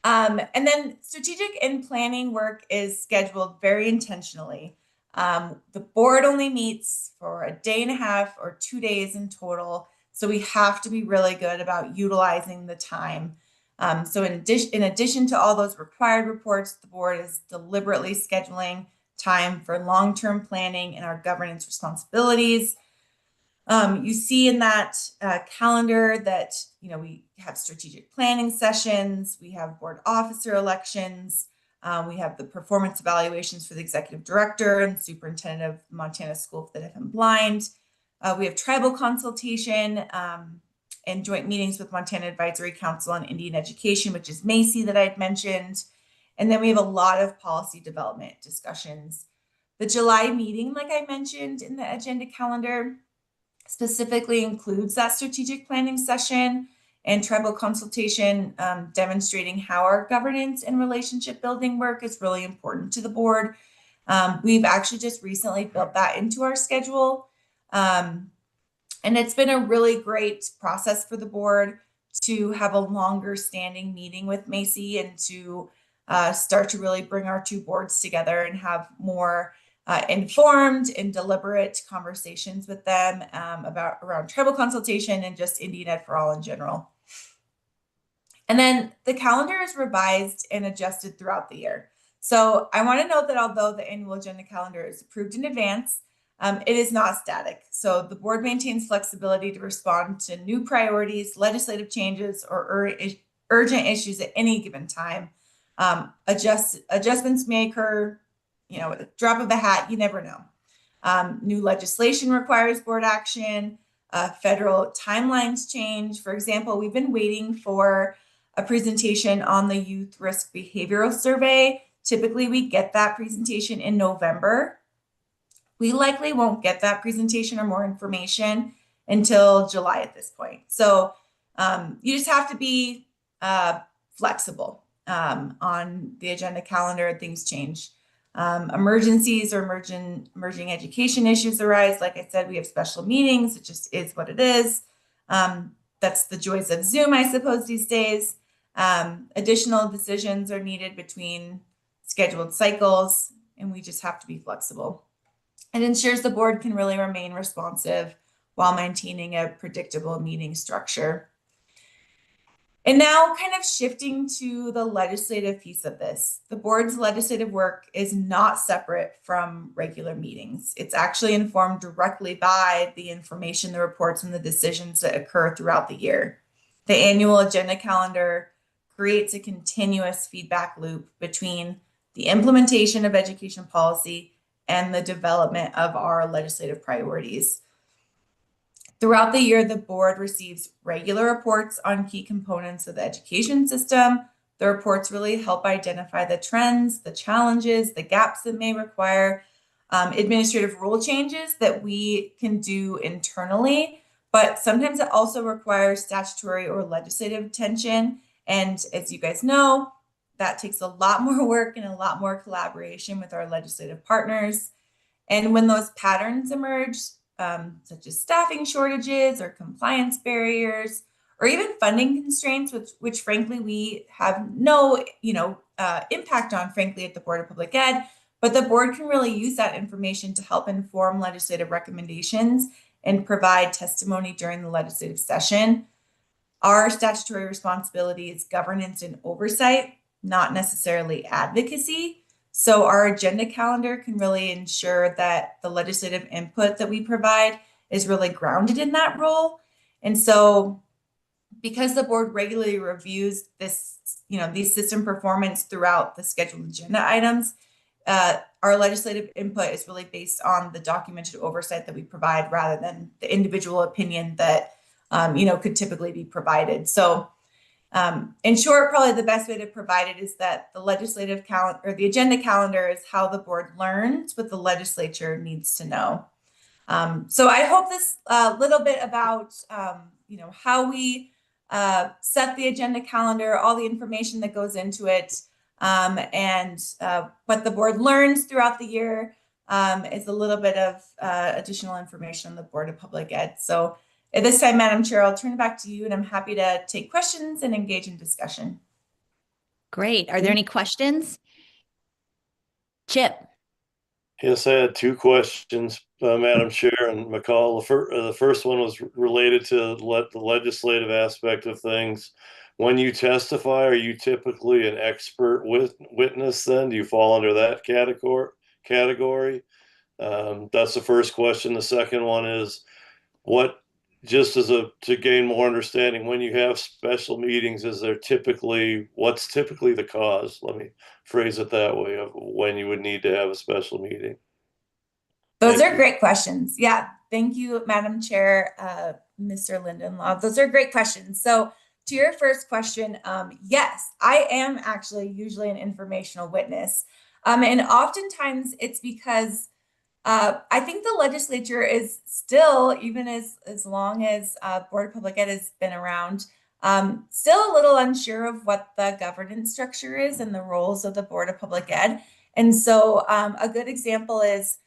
And then strategic and planning work is scheduled very intentionally. The board only meets for a day and a half or 2 days in total, So we have to be really good about utilizing the time. So in addition to all those required reports, the board is deliberately scheduling time for long-term planning and our governance responsibilities. You see in that calendar that, we have strategic planning sessions, we have board officer elections, we have the performance evaluations for the executive director and superintendent of Montana School for the Deaf and Blind. We have tribal consultation and joint meetings with Montana Advisory Council on Indian Education, which is MACI that I'd mentioned. And then we have a lot of policy development discussions. The July meeting, like I mentioned in the agenda calendar, specifically includes that strategic planning session and tribal consultation, demonstrating how our governance and relationship building work is really important to the board. We've actually just recently built that into our schedule. And it's been a really great process for the board to have a longer standing meeting with MACI and to start to really bring our two boards together and have more informed and deliberate conversations with them around tribal consultation and just Indian Ed for All in general. And then the calendar is revised and adjusted throughout the year. So I want to note that although the annual agenda calendar is approved in advance, it is not static. So the board maintains flexibility to respond to new priorities, legislative changes, or urgent issues at any given time. Adjustments may occur, at a drop of a hat, you never know. New legislation requires board action, federal timelines change. For example, we've been waiting for a presentation on the Youth Risk Behavioral Survey. Typically, we get that presentation in November. We likely won't get that presentation or more information until July at this point. So you just have to be flexible on the agenda calendar. Things change. Emergencies or emerging education issues arise. Like I said, we have special meetings. It just is what it is. That's the joys of Zoom, I suppose, these days. Additional decisions are needed between scheduled cycles, and we just have to be flexible. It ensures the board can really remain responsive while maintaining a predictable meeting structure. And now kind of shifting to the legislative piece of this. The board's legislative work is not separate from regular meetings. It's actually informed directly by the information, the reports, and the decisions that occur throughout the year. The annual agenda calendar creates a continuous feedback loop between the implementation of education policy and the development of our legislative priorities. Throughout the year, the board receives regular reports on key components of the education system. The reports really help identify the trends, the challenges, the gaps that may require administrative rule changes that we can do internally, but sometimes it also requires statutory or legislative attention. And as you guys know, that takes a lot more work and a lot more collaboration with our legislative partners. And when those patterns emerge, such as staffing shortages or compliance barriers, or even funding constraints, which frankly we have no impact on, frankly, at the Board of Public Ed, but the board can really use that information to help inform legislative recommendations and provide testimony during the legislative session. Our statutory responsibility is governance and oversight, not necessarily advocacy. So our agenda calendar can really ensure that the legislative input that we provide is really grounded in that role. And so because the board regularly reviews this, these system performance throughout the scheduled agenda items, our legislative input is really based on the documented oversight that we provide rather than the individual opinion that, could typically be provided. So in short, probably the best way to provide it is that the legislative calendar or the agenda calendar is how the board learns what the legislature needs to know. So I hope this little bit about, how we set the agenda calendar, all the information that goes into it, and what the board learns throughout the year is a little bit of additional information on the Board of Public Ed. So at this time, Madam Chair, I'll turn it back to you, and I'm happy to take questions and engage in discussion. Great. Are there any questions? Chip. Yes, I had two questions. Madam Chair and McCall. The first one was related to the legislative aspect of things. When you testify, are you typically an expert witness then? Do you fall under that category? That's the first question. The second one is to gain more understanding, when you have special meetings, what's typically the cause? Let me phrase it that way, of when you would need to have a special meeting. Those are great questions. Yeah, thank you, Madam Chair, Mr. Lindenlaw. Those are great questions. So to your first question, yes, I am actually usually an informational witness. And oftentimes it's because I think the legislature is still, even as long as Board of Public Ed has been around, still a little unsure of what the governance structure is and the roles of the Board of Public Ed. And so a good example is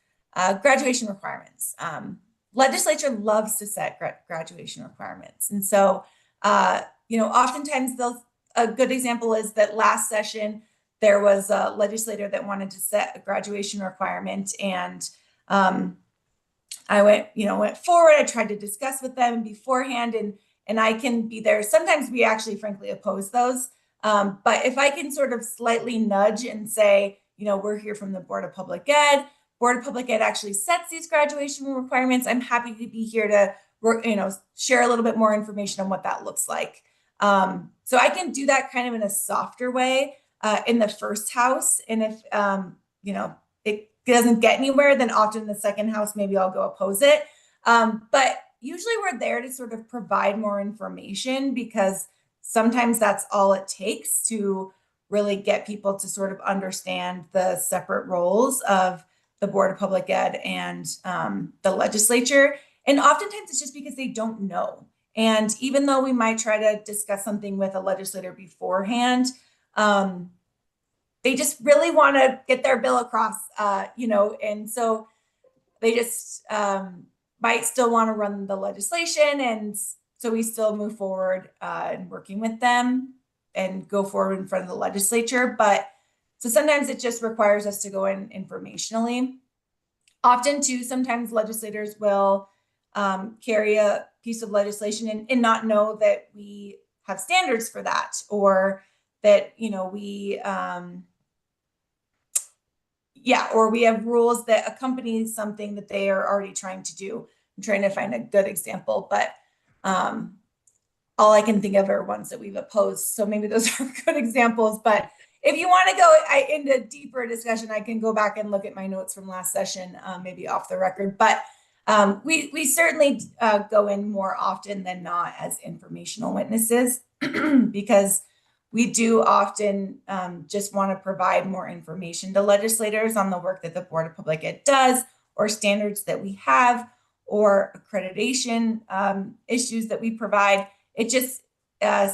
graduation requirements. Legislature loves to set graduation requirements. And so, oftentimes a good example is that last session, there was a legislator that wanted to set a graduation requirement, and I went forward. I tried to discuss with them beforehand, and I can be there. Sometimes we actually, frankly, oppose those. But if I can sort of slightly nudge and say, we're here from the Board of Public Ed. Board of Public Ed actually sets these graduation requirements. I'm happy to be here to, share a little bit more information on what that looks like. So I can do that kind of in a softer way in the first house. And if, it doesn't get anywhere, then often the second house, maybe I'll go oppose it. But usually we're there to sort of provide more information, because sometimes that's all it takes to really get people to sort of understand the separate roles of the Board of Public Ed and the legislature. And oftentimes it's just because they don't know. And even though we might try to discuss something with a legislator beforehand, they just really want to get their bill across, and so they just might still want to run the legislation. And so we still move forward in working with them and go forward in front of the legislature. But so sometimes it just requires us to go in informationally. Often too, sometimes legislators will carry a piece of legislation and not know that we have standards for that, or that, or we have rules that accompany something that they are already trying to do. I'm trying to find a good example, but all I can think of are ones that we've opposed. So maybe those are good examples. But if you want to go into deeper discussion, I can go back and look at my notes from last session, maybe off the record. But we certainly go in more often than not as informational witnesses, because we do often just want to provide more information to legislators on the work that the Board of Public Ed does, or standards that we have, or accreditation issues that we provide. It just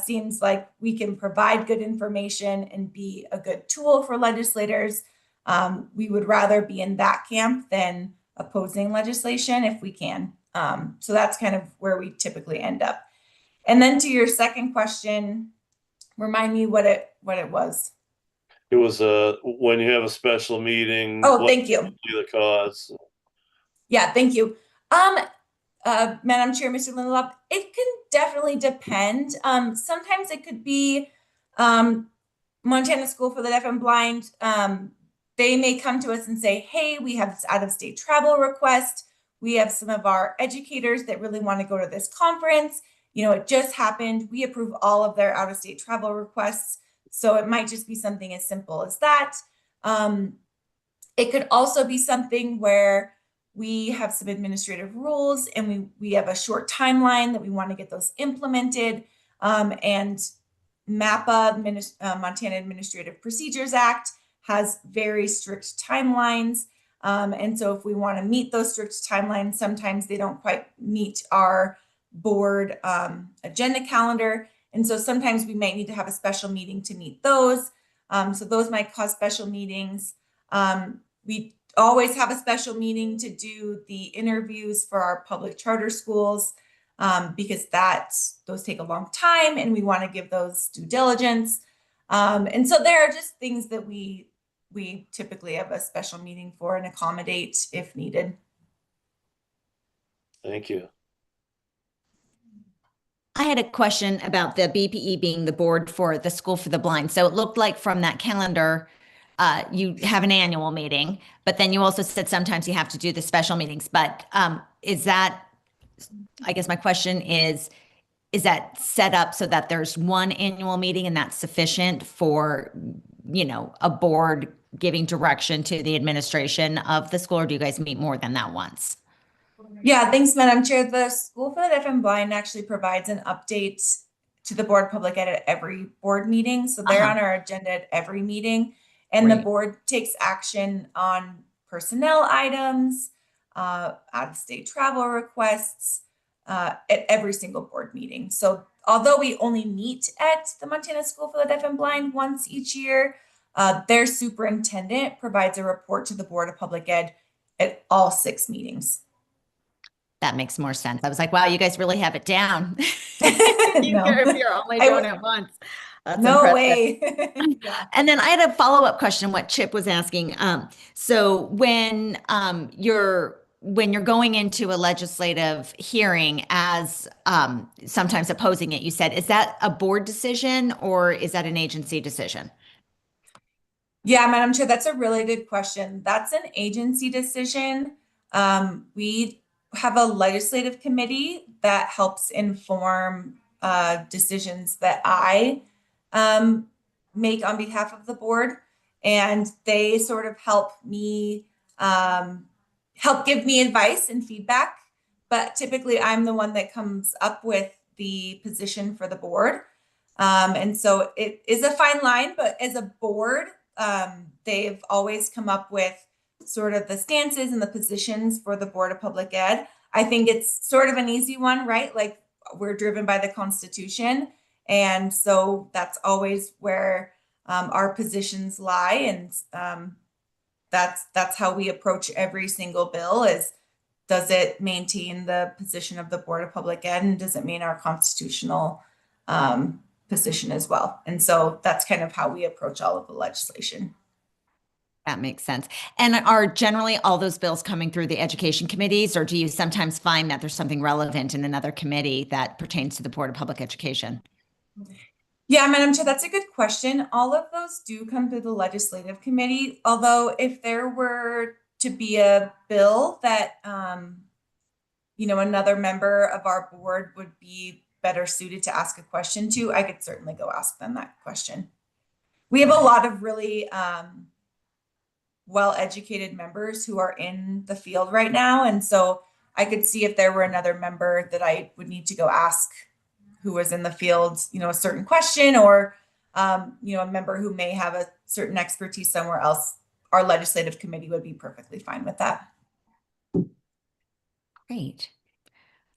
seems like we can provide good information and be a good tool for legislators. We would rather be in that camp than opposing legislation if we can. So that's kind of where we typically end up. And then to your second question, remind me what it was. It was when you have a special meeting. Oh, thank you. The cause. Yeah, thank you. Madam Chair, Mr. Lindenlaw, it can definitely depend. Sometimes it could be Montana School for the Deaf and Blind. They may come to us and say, hey, we have this out-of-state travel request. We have some of our educators that really want to go to this conference. It just happened. We approve all of their out-of-state travel requests. So it might just be something as simple as that. It could also be something where we have some administrative rules and we have a short timeline that we want to get those implemented. And MAPA, Montana Administrative Procedures Act, has very strict timelines. And so if we want to meet those strict timelines, sometimes they don't quite meet our board agenda calendar. And so sometimes we might need to have a special meeting to meet those. So those might cause special meetings. We always have a special meeting to do the interviews for our public charter schools, because those take a long time and we want to give those due diligence. And so there are just things that we typically have a special meeting for and accommodate if needed. Thank you. I had a question about the BPE being the board for the School for the Blind. So it looked like from that calendar, you have an annual meeting, but then you also said sometimes you have to do the special meetings. But is that, I guess my question is that set up so that there's one annual meeting and that's sufficient for, a board giving direction to the administration of the school, or do you guys meet more than that once? Yeah, thanks, Madam Chair. The School for the Deaf and Blind actually provides an update to the Board of Public Ed at every board meeting. So they're on our agenda at every meeting. And the Great. board takes action on personnel items, out-of-state travel requests, at every single board meeting. So although we only meet at the Montana School for the Deaf and Blind once each year, their superintendent provides a report to the Board of Public Ed at all 6 meetings. That makes more sense. I was like, wow, you guys really have it down. No. If you're only doing it once. That's No impressive. way. Yeah. And then I had a follow-up question, what Chip was asking. So when you're going into a legislative hearing as sometimes opposing it, you said, is that a board decision or is that an agency decision? Yeah, Madam Chair, that's a really good question. That's an agency decision. We have a legislative committee that helps inform decisions that I make on behalf of the board. And they sort of help me, help give me advice and feedback. But typically I'm the one that comes up with the position for the board. And so it is a fine line, but as a board, they've always come up with sort of the stances and the positions for the Board of Public Ed. I think it's sort of an easy one, right? Like we're driven by the Constitution. And so that's always where our positions lie. And that's how we approach every single bill is, does it maintain the position of the Board of Public Ed and does it mean our constitutional position as well? And so that's kind of how we approach all of the legislation. That makes sense. And are generally all those bills coming through the education committees, or do you sometimes find that there's something relevant in another committee that pertains to the Board of Public Education? Yeah, Madam Chair, that's a good question. All of those do come to the legislative committee, although if there were to be a bill that, another member of our board would be better suited to ask a question to, I could certainly go ask them that question. We have a lot of really well-educated members who are in the field right now. And so I could see if there were another member that I would need to go ask who was in the field, a certain question, or, a member who may have a certain expertise somewhere else, our legislative committee would be perfectly fine with that. Great.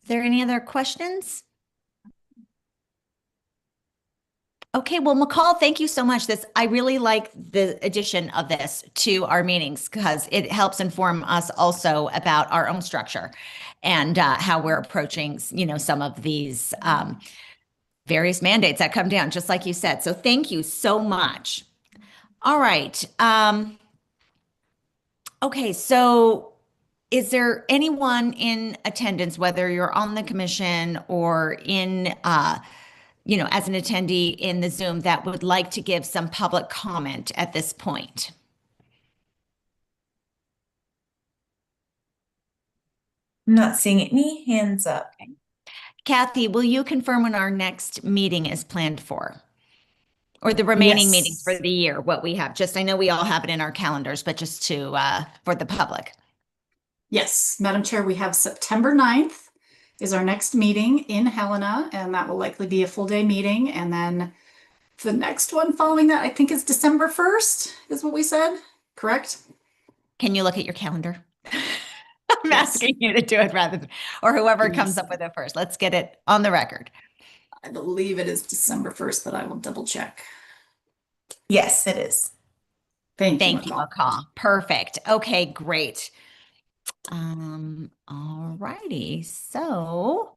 Is there any other questions? Okay, well, McCall, thank you so much. I really like the addition of this to our meetings because it helps inform us also about our own structure and how we're approaching, some of these various mandates that come down, just like you said. So thank you so much. All right. Okay, so is there anyone in attendance, whether you're on the commission or in as an attendee in the Zoom, that would like to give some public comment at this point? I'm not seeing any hands up. Okay. Kathy, will you confirm when our next meeting is planned for? Or the remaining meetings for the year, what we have? I know we all have it in our calendars, but just to for the public. Yes, Madam Chair, we have September 9th is our next meeting in Helena, and that will likely be a full day meeting. And then the next one following that, I think, is December 1st, is what we said, correct? Can you look at your calendar? I'm asking you to do it rather than, or whoever comes up with it first. Let's get it on the record. I believe it is December 1st, but I will double check. Yes, it is. Thank you, McCall. Perfect. Okay, great. All righty. So,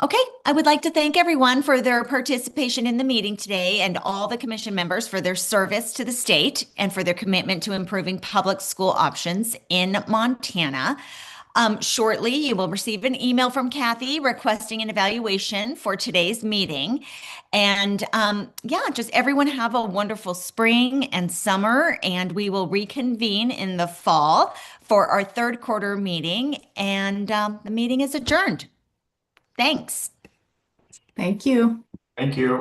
okay, I would like to thank everyone for their participation in the meeting today and all the commission members for their service to the state and for their commitment to improving public school options in Montana. Shortly, you will receive an email from Kathy requesting an evaluation for today's meeting. And yeah, just everyone have a wonderful spring and summer, and we will reconvene in the fall for our third quarter meeting. And the meeting is adjourned. Thanks. Thank you. Thank you.